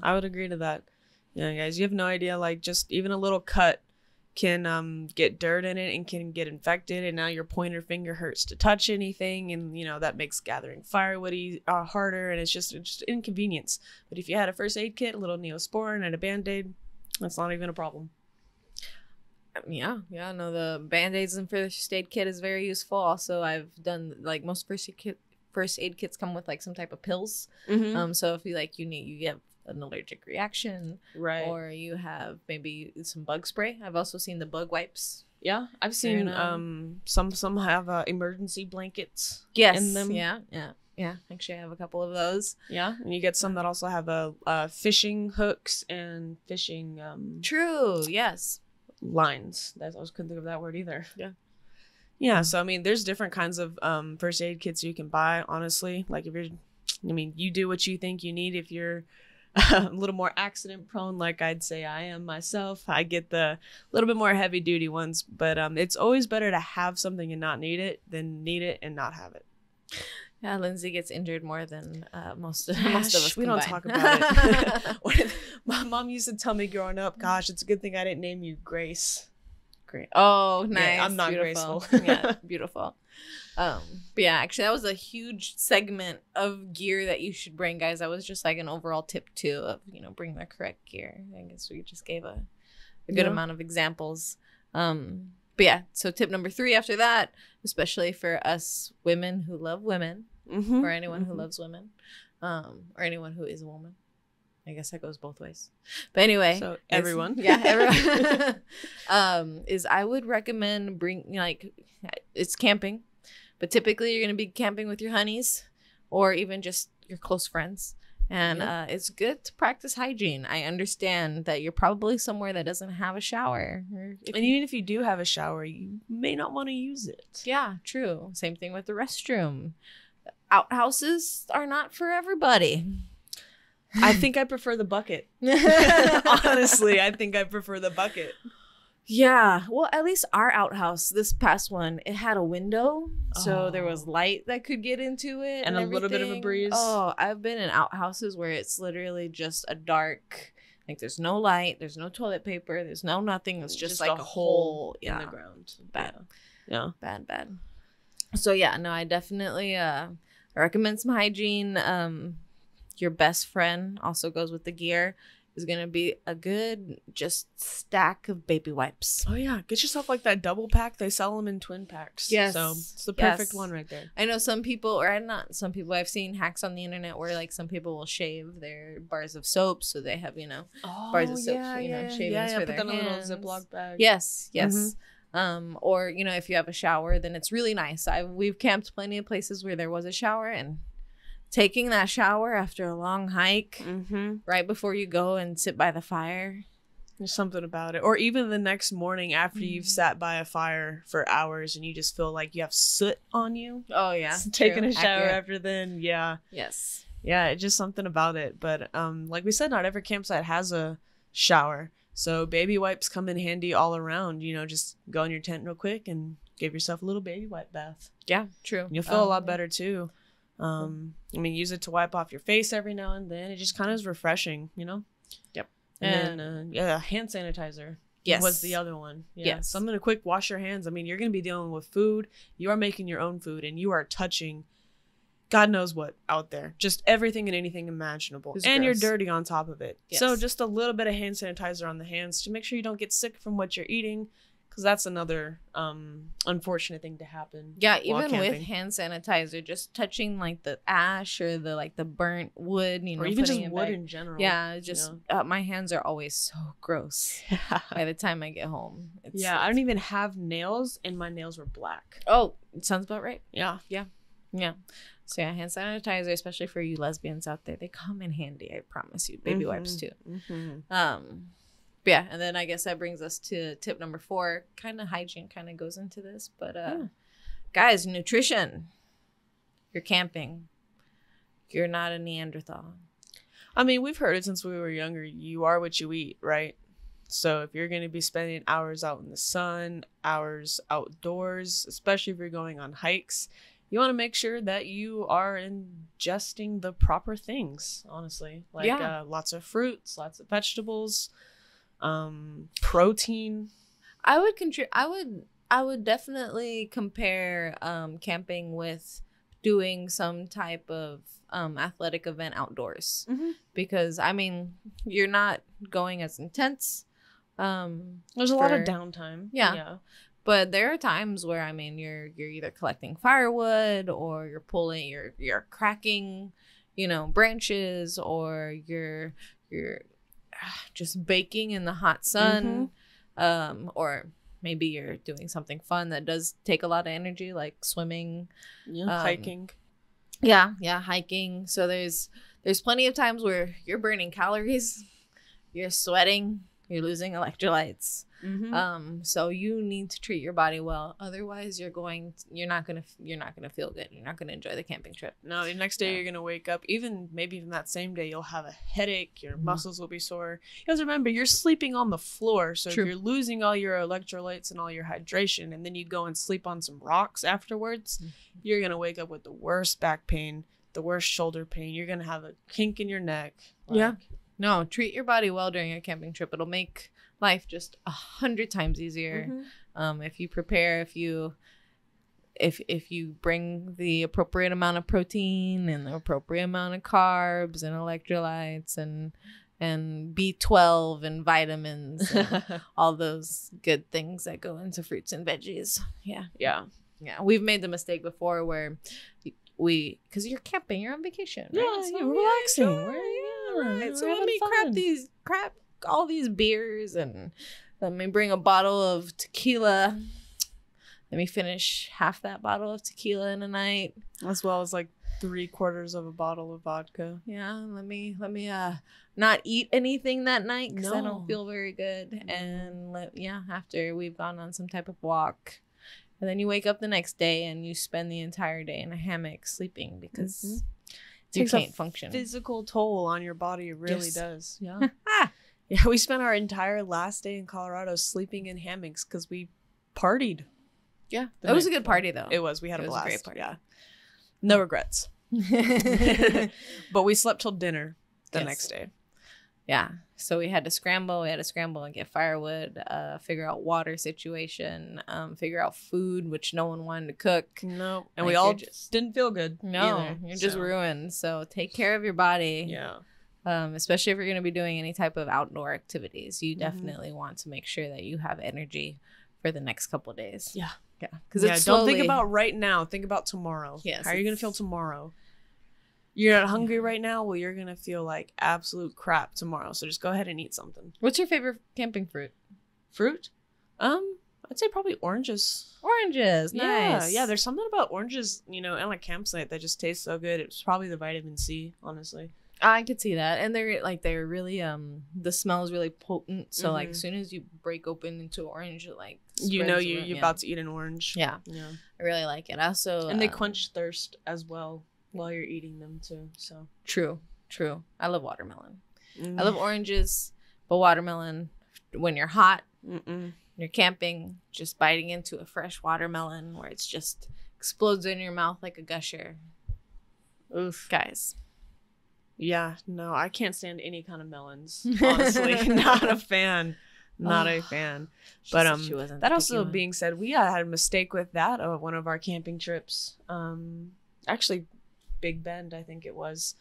I would agree to that. Guys, you have no idea, like just even a little cut can get dirt in it and can get infected, and now your pointer finger hurts to touch anything, and that makes gathering firewood harder, and it's just inconvenience. But if you had a first aid kit, a little Neosporin and a Band-Aid, that's not even a problem. No, the Band-Aids and first aid kit is very useful. Also, I've done like most first first aid kits come with like some type of pills. Mm-hmm. So if you get an allergic reaction, Right. or you have maybe some bug spray. I've also seen the bug wipes. Yeah, I've seen some have emergency blankets in them. Yeah. Actually, I have a couple of those. Yeah, and you get some that also have fishing hooks and fishing True. Yes. lines. I couldn't think of that word either. Yeah. So I mean, there's different kinds of first aid kits you can buy. Honestly, like you do what you think you need. If you're a little more accident prone, like I'd say I am myself, I get the little bit more heavy duty ones. But it's always better to have something and not need it than need it and not have it. Yeah, Lindsay gets injured more than most of us. We combined. don't talk about it. My mom used to tell me growing up, "Gosh, it's a good thing I didn't name you Grace." Great. Oh, nice. Yeah, I'm not beautiful. graceful. Yeah, beautiful. But yeah, actually, that was a huge segment of gear that you should bring, guys. That was just like an overall tip too of bring the correct gear. I guess we just gave a good amount of examples. But yeah, so tip number 3 after that, especially for us women who love women, or anyone who loves women, or anyone who is a woman. I guess that goes both ways. But anyway. So everyone. Yeah, everyone. Is I would recommend it's camping, but typically you're going to be camping with your honeys or even just your close friends. And it's good to practice hygiene. I understand that you're probably somewhere that doesn't have a shower. And even if you do have a shower, you may not want to use it. Yeah, true. Same thing with the restroom. Outhouses are not for everybody. I think I prefer the bucket. Honestly, I think I prefer the bucket. Yeah. Well, at least our outhouse, this past one, it had a window. So there was light that could get into it. And a little bit of a breeze. Oh, I've been in outhouses where it's literally just a dark, like there's no light, there's no toilet paper, there's no nothing. It's just like a hole in the ground. Bad. Yeah. Bad. So yeah, no, I definitely recommend some hygiene. Your best friend also goes with the gear. Is going to be a good just stack of baby wipes. Oh yeah, get yourself like that double pack. They sell them in twin packs. Yes. So it's the perfect one right there. I know some people, or not some people, I've seen hacks on the internet where like some people will shave their bars of soap, so they have bars of soap, shavings for their hands. Put them in a little Ziploc bag. Yes. Or if you have a shower, then it's really nice. We've camped plenty of places where there was a shower, and taking that shower after a long hike right before you go and sit by the fire. There's something about it. Or even the next morning after you've sat by a fire for hours and you just feel like you have soot on you. Oh, yeah. Taking a shower after then. Yeah. Yes. Yeah, it's just something about it. But like we said, not every campsite has a shower. So baby wipes come in handy all around. Just go in your tent real quick and give yourself a little baby wipe bath. Yeah, true. And you'll feel a lot better too. Use it to wipe off your face every now and then. It just kind of is refreshing, Yep. And then, hand sanitizer. Yes. Was the other one. Yeah. Yes. Something to quick wash your hands. You're going to be dealing with food. You are making your own food and you are touching God knows what out there. Just everything and anything imaginable. And gross. You're dirty on top of it. Yes. So just a little bit of hand sanitizer on the hands to make sure you don't get sick from what you're eating. Because that's another unfortunate thing to happen. Yeah, even with hand sanitizer, just touching like the ash or the burnt wood, or even just wood in general. Yeah, just my hands are always so gross by the time I get home. I don't even have nails, and my nails were black. Oh, it sounds about right. Yeah. So hand sanitizer, especially for you lesbians out there, they come in handy. I promise you. Baby wipes too. Yeah, and then I guess that brings us to tip number 4. Kind of hygiene kind of goes into this, but guys, nutrition. You're camping. You're not a Neanderthal. We've heard it since we were younger. You are what you eat, right? So if you're going to be spending hours out in the sun, hours outdoors, especially if you're going on hikes, you want to make sure that you are ingesting the proper things, honestly. Lots of fruits, lots of vegetables, protein. I would definitely compare camping with doing some type of athletic event outdoors, because you're not going as intense. There's a lot of downtime. Yeah. But there are times where, I mean, you're either collecting firewood, or you're cracking, branches, or you're just baking in the hot sun, or maybe you're doing something fun that does take a lot of energy, like swimming, hiking. Yeah, hiking. So there's plenty of times where you're burning calories, you're sweating, you're losing electrolytes. So you need to treat your body well. Otherwise, you're not gonna feel good. You're not gonna enjoy the camping trip. No, the next day you're gonna wake up. Maybe even that same day, you'll have a headache. Your muscles will be sore. Because remember, you're sleeping on the floor, so True. if you're losing all your electrolytes and all your hydration, and then you go and sleep on some rocks afterwards, you're gonna wake up with the worst back pain, the worst shoulder pain. You're gonna have a kink in your neck. No, treat your body well during a camping trip. It'll make life just 100 times easier. If you prepare, if you bring the appropriate amount of protein and the appropriate amount of carbs and electrolytes and B12 and vitamins and all those good things that go into fruits and veggies. Yeah, we've made the mistake before where because you're camping, you're on vacation, right? So you're relaxing, right? So let me crap all these beers, and let me bring a bottle of tequila. Let me finish half that bottle of tequila in a night, as well as like 3/4 of a bottle of vodka. Yeah, let me not eat anything that night because I don't feel very good. And after we've gone on some type of walk, and then you wake up the next day and you spend the entire day in a hammock sleeping because you can't function. Physical toll on your body, it really does. Yeah. Yeah, we spent our entire last day in Colorado sleeping in hammocks because we partied. Yeah, it was a good party though. It was. We had a blast. A great party. Yeah, no regrets. But we slept till dinner the next day. Yeah, so we had to scramble and get firewood, figure out water situation, figure out food, which no one wanted to cook. No, and we all just didn't feel good. You're just ruined. So take care of your body. Yeah. Especially if you're going to be doing any type of outdoor activities, you definitely want to make sure that you have energy for the next couple of days. Yeah. Because don't think about right now. Think about tomorrow. Yes. How are you going to feel tomorrow? You're not hungry right now? Well, you're going to feel like absolute crap tomorrow. So just go ahead and eat something. What's your favorite camping fruit? I'd say probably oranges. Nice. Yeah, there's something about oranges, in a campsite that just tastes so good. It's probably the vitamin C, honestly. I could see that. And they're really the smell is really potent. So like as soon as you break open into orange, it like you're about to eat an orange. Yeah. I really like it. Also, and they quench thirst as well while you're eating them too. So true. I love watermelon. I love oranges, but watermelon when you're hot, you're camping, just biting into a fresh watermelon where it's just explodes in your mouth like a gusher. Oof, guys. Yeah, no, I can't stand any kind of melons. Honestly, not a fan. But that also being said, we had a mistake with that of one of our camping trips. Actually, Big Bend, I think it was.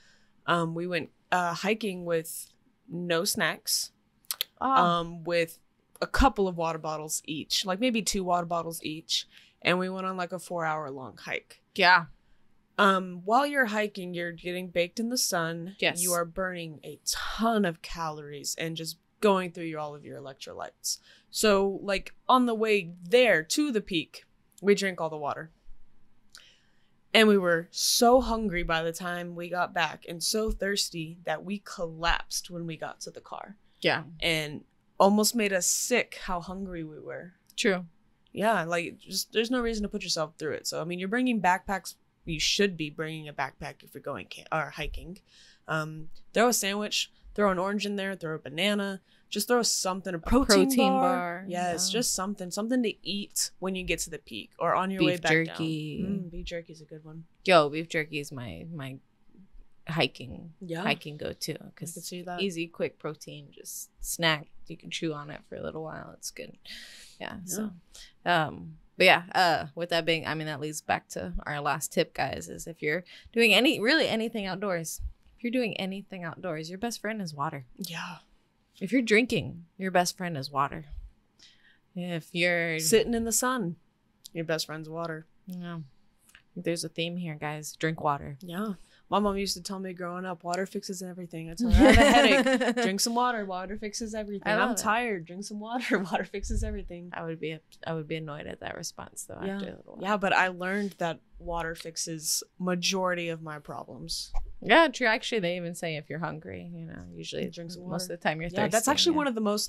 We went hiking with no snacks. With a couple of water bottles each, like maybe 2 water bottles each, and we went on like a 4-hour long hike. Yeah. While you're hiking, you're getting baked in the sun. Yes. You are burning a ton of calories and just going through all of your electrolytes. So, like, on the way there to the peak, we drank all the water. And we were so hungry by the time we got back and so thirsty that we collapsed when we got to the car. Yeah. And almost made us sick how hungry we were. True. Yeah, like, just there's no reason to put yourself through it. So, I mean, you're bringing backpacks. You should be bringing a backpack if you're going or hiking. Throw a sandwich, throw an orange in there, throw a banana, just throw something, a protein bar. Yes, just something to eat when you get to the peak or on your way back jerky. down. Beef jerky is a good one. Yo, beef jerky is my hiking go-to because easy, quick protein, just snack. You can chew on it for a little while. It's good. Yeah. So, but yeah, with that being, I mean, that leads back to our last tip, guys, is if you're doing anything outdoors, your best friend is water. Yeah. If you're drinking, your best friend is water. If you're sitting in the sun, your best friend's water. Yeah. There's a theme here, guys. Drink water. Yeah. My mom used to tell me growing up, water fixes everything. I tell her, I have a headache. Drink some water. Water fixes everything. I'm tired. Drink some water. Water fixes everything. I would be annoyed at that response though. Yeah. After a little while. Yeah, but I learned that water fixes majority of my problems. Yeah, true. Actually, they even say if you're hungry, usually drink some water. Most of the time you're thirsty. Yeah, that's actually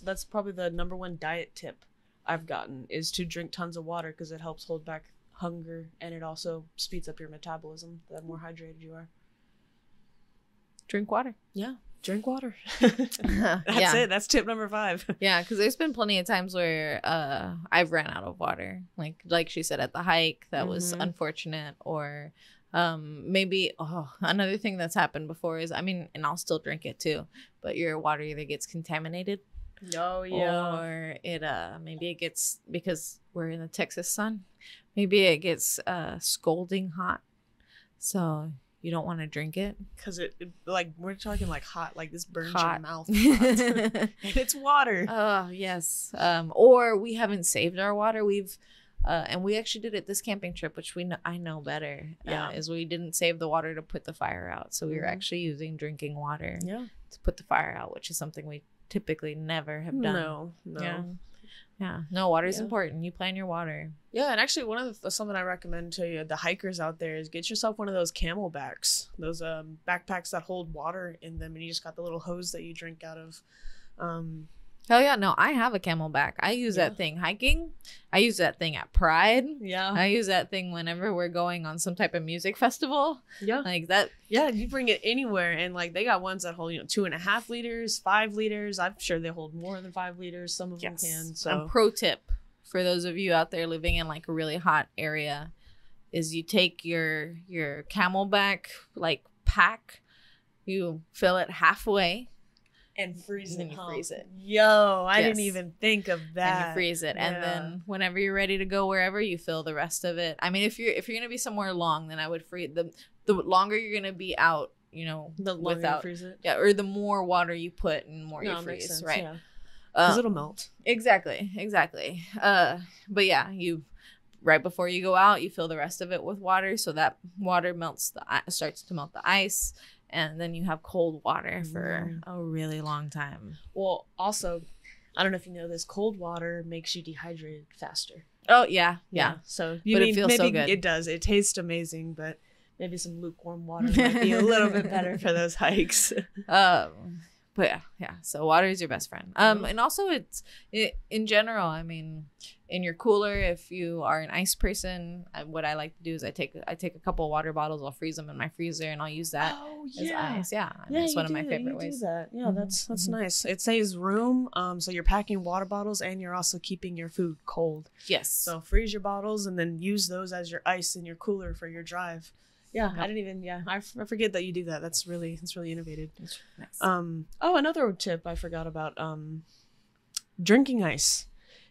that's probably the number one diet tip I've gotten is to drink tons of water because it helps hold back hunger and it also speeds up your metabolism the more hydrated you are. Drink water. Yeah, drink water. That's it. That's tip number 5. Yeah, because there's been plenty of times where I've ran out of water. Like she said at the hike, that was unfortunate. Or maybe another thing that's happened before is and I'll still drink it too, but your water either gets contaminated. Oh yeah. Or it maybe it gets, because we're in the Texas sun, maybe it gets scalding hot. So you don't want to drink it because it like we're talking like hot, like this burns hot. Your mouth hot. And it's water. Oh yes. Or we haven't saved our water. We've and we actually did it this camping trip, which I know better. Is we didn't save the water to put the fire out, so we were actually using drinking water to put the fire out, which is something we typically never have done. No. Yeah. No, water is important. You plan your water. Yeah, and actually something I recommend to the hikers out there is get yourself one of those camelbacks, those backpacks that hold water in them, and you just got the little hose that you drink out of. Hell yeah, no, I have a Camelback. I use that thing hiking. I use that thing at Pride. Yeah. I use that thing whenever we're going on some type of music festival. Yeah. Like that. Yeah, you bring it anywhere. And like they got ones that hold, 2.5 liters, 5 liters. I'm sure they hold more than 5 liters. Some of them can. So pro tip for those of you out there living in like a really hot area is you take your Camelback like pack, you fill it halfway. And freeze it. And then you freeze it. Yo, I didn't even think of that. And you freeze it. And then whenever you're ready to go wherever, you fill the rest of it. I mean, if you're gonna be somewhere long, then I would freeze the longer you're gonna be out, the longer you freeze it. Yeah, or the more water you put and more you freeze, sense, right? Because it'll melt. Exactly. But yeah, you right before you go out, you fill the rest of it with water, so that water starts to melt the ice. And then you have cold water for a really long time. Well, also, I don't know if you know this, cold water makes you dehydrated faster. Oh, yeah. So, it feels so good. It does. It tastes amazing, but maybe some lukewarm water might be a little bit better for those hikes. But yeah. So water is your best friend. And also in general, in your cooler, if you are an ice person, what I like to do is I take a couple of water bottles, I'll freeze them in my freezer, and I'll use that as ice. Yeah, it's one of my favorite ways. Do that. Yeah, that's nice. It saves room. So you're packing water bottles, and you're also keeping your food cold. Yes. So freeze your bottles, and then use those as your ice in your cooler for your drive. Yeah, I didn't even. Yeah, I forget that you do that. That's really innovative. That's nice. Another tip I forgot about. Drinking ice.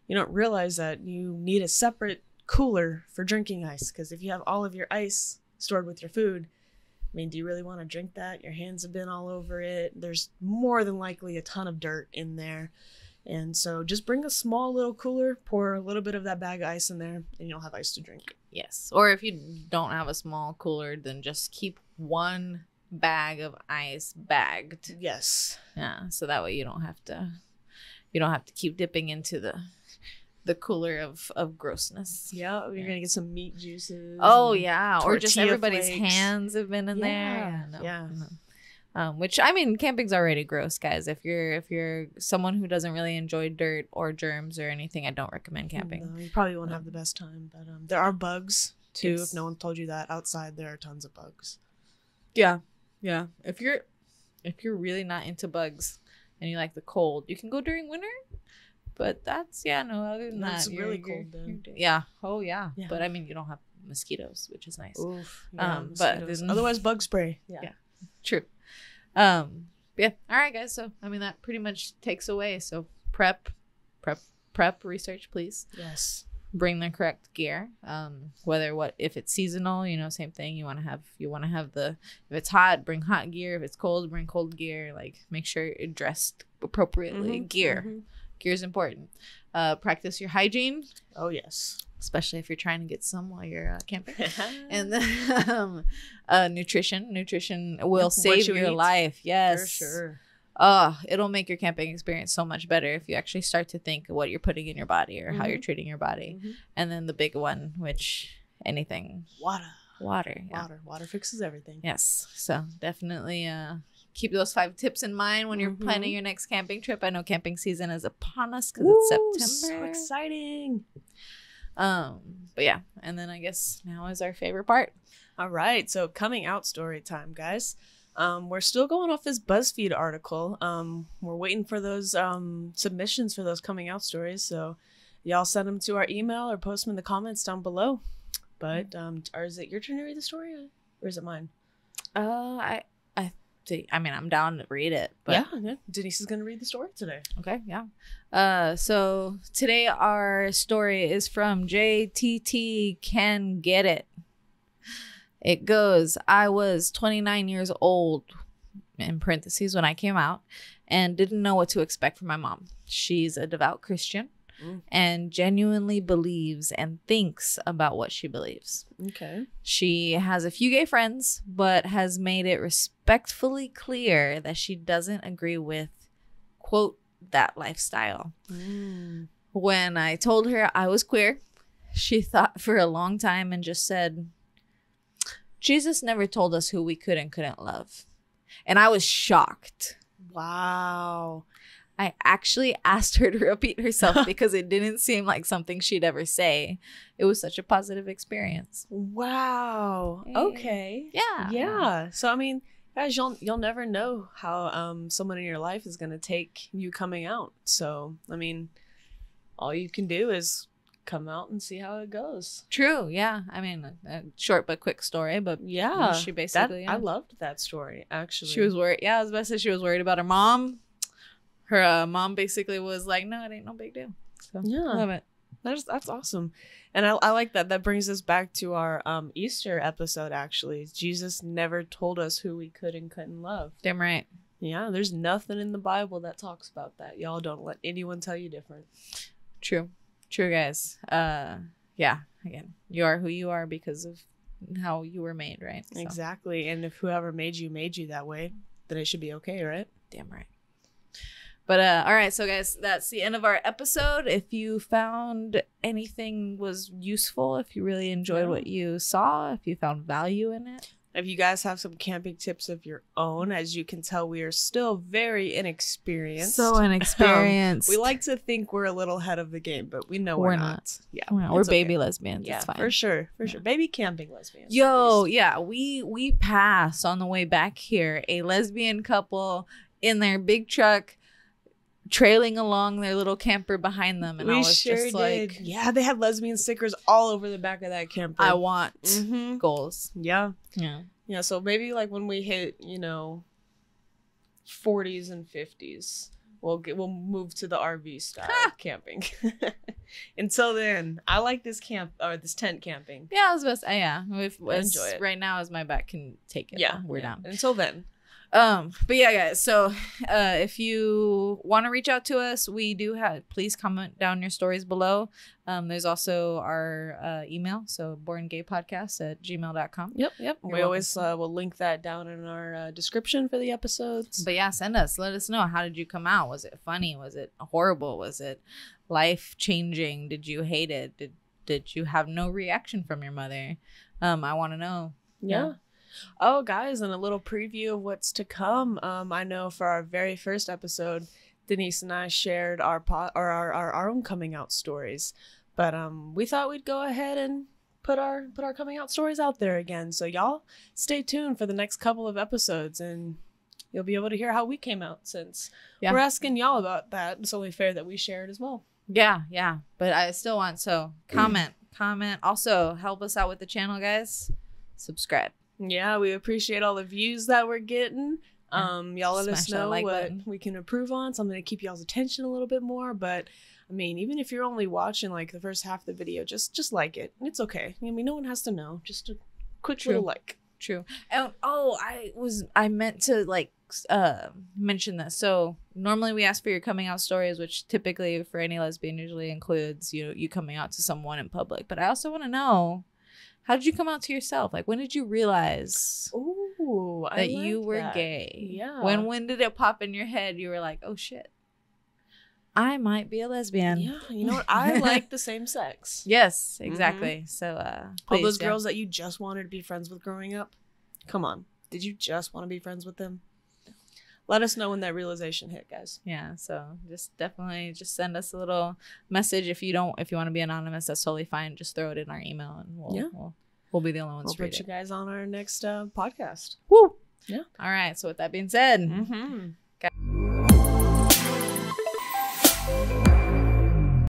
You don't realize that you need a separate cooler for drinking ice, because if you have all of your ice stored with your food, do you really want to drink that? Your hands have been all over it. There's more than likely a ton of dirt in there. And so just bring a small little cooler, pour a little bit of that bag of ice in there, and you'll have ice to drink. Yes. Or if you don't have a small cooler, then just keep one bag of ice bagged. Yes. Yeah. So that way you don't have to keep dipping into the cooler of grossness. Yeah, you're gonna get some meat juices. Oh yeah, or just everybody's flakes. Hands have been in there. Yeah. Which camping's already gross, guys. If you're someone who doesn't really enjoy dirt or germs or anything, I don't recommend camping. No, you probably won't have the best time, but there are bugs too. Yes. If no one told you that, outside there are tons of bugs. Yeah. If you're really not into bugs and you like the cold, you can go during winter. But other than that, it's really cold then. Yeah. Oh yeah. But you don't have mosquitoes, which is nice. Oof. But otherwise bug spray. Yeah. True. Yeah. All right, guys. So that pretty much takes away. So prep, research, please. Yes. Bring the correct gear. If it's seasonal, same thing. You want to have if it's hot, bring hot gear. If it's cold, bring cold gear. Like make sure you're dressed appropriately. Gear. Gear is important. Practice your hygiene. Oh, yes. Especially if you're trying to get some while you're camping. And then nutrition. Nutrition will save your life. Yes. For sure. It'll make your camping experience so much better if you actually start to think what you're putting in your body or how you're treating your body. And then the big one, which anything. Water. Yeah. Water fixes everything. Yes. So definitely keep those 5 tips in mind when you're planning your next camping trip. I know camping season is upon us because it's September. So exciting. But yeah, and then I guess now is our favorite part. All right, so coming out story time, guys. We're still going off this BuzzFeed article. We're waiting for those submissions for those coming out stories. So y'all send them to our email or post them in the comments down below. But or is it your turn to read the story, or is it mine? I mean, I'm down to read it. But yeah. Denise is going to read the story today. Okay, yeah. So today our story is from JTT Can Get It. It goes, I was 29 years old, in parentheses, when I came out, and didn't know what to expect from my mom. She's a devout Christian and genuinely believes and thinks about what she believes. Okay. She has a few gay friends, but has made it respectfully clear that she doesn't agree with, quote, that lifestyle. When I told her I was queer, she thought for a long time and just said, Jesus never told us who we could and couldn't love. And I was shocked. Wow. I actually asked her to repeat herself because it didn't seem like something she'd ever say. It was such a positive experience. Wow. Okay. Yeah. Yeah. So, I mean, guys, you'll never know how someone in your life is going to take you coming out. So, I mean, all you can do is come out and see how it goes. True. Yeah. I mean, a short but quick story, but yeah, she basically. I loved that story, actually. She was worried. Yeah, I was about to say she was worried about her mom. Her mom basically was like, no, it ain't no big deal. So yeah, I love it. That's awesome. And I like that. That brings us back to our Easter episode, actually. Jesus never told us who we could and couldn't love. Damn right. Yeah, there's nothing in the Bible that talks about that. Y'all don't let anyone tell you different. True, guys. Yeah, again, you are who you are because of how you were made, right? So. Exactly. And if whoever made you that way, then it should be okay, right? Damn right. But all right, so guys, that's the end of our episode. If you found anything was useful, if you really enjoyed what you saw, if you found value in it. If you guys have some camping tips of your own, as you can tell, we are still very inexperienced. So inexperienced. We like to think we're a little ahead of the game, but we know we're not. Yeah, we're baby lesbians. Yeah, it's fine. For sure. Baby camping lesbians. Yo, yeah, we passed on the way back here a lesbian couple in their big truck, trailing along their little camper behind them, and I was just like, yeah, they had lesbian stickers all over the back of that camper. I want goals. Yeah. So maybe like when we hit 40s and 50s, we'll move to the RV style camping. Until then, I like this tent camping. Yeah, I was best. Yeah, I enjoy it right now as my back can take it. Yeah, we're down. Until then. But yeah, guys, so if you want to reach out to us, we do have, please comment down your stories below. There's also our email, so borngaypodcast@gmail.com. Yep. We always will link that down in our description for the episodes. But yeah, let us know, how did you come out? Was it funny? Was it horrible? Was it life-changing? Did you hate it? Did you have no reaction from your mother? I want to know. Yeah. Oh, guys, and a little preview of what's to come. I know for our very first episode, Denise and I shared our own coming out stories, but we thought we'd go ahead and put our coming out stories out there again. So y'all stay tuned for the next couple of episodes, and you'll be able to hear how we came out, since we're asking y'all about that. It's only fair that we share it as well. Yeah. But I still want, so comment. Also, help us out with the channel, guys. Subscribe. Yeah, we appreciate all the views that we're getting. Y'all let us know what we can improve on, something to keep y'all's attention a little bit more. But I mean, even if you're only watching like the first half of the video, just like it. It's okay. I mean, no one has to know. Just a quick little like. True. And I meant to like mention this. So normally we ask for your coming out stories, which typically for any lesbian usually includes you coming out to someone in public. But I also want to know, how did you come out to yourself? Like, when did you realize that you were gay? Yeah. When did it pop in your head? You were like, oh shit, I might be a lesbian. Yeah, you know what? I like the same sex. Yes, exactly. So All those please, girls that you just wanted to be friends with growing up, come on. Did you just want to be friends with them? Let us know when that realization hit, guys. Yeah, so definitely send us a little message. If you want to be anonymous, that's totally fine. Just throw it in our email, and we'll be the only ones. We'll put you guys on our next podcast. Woo! Yeah. All right. So with that being said,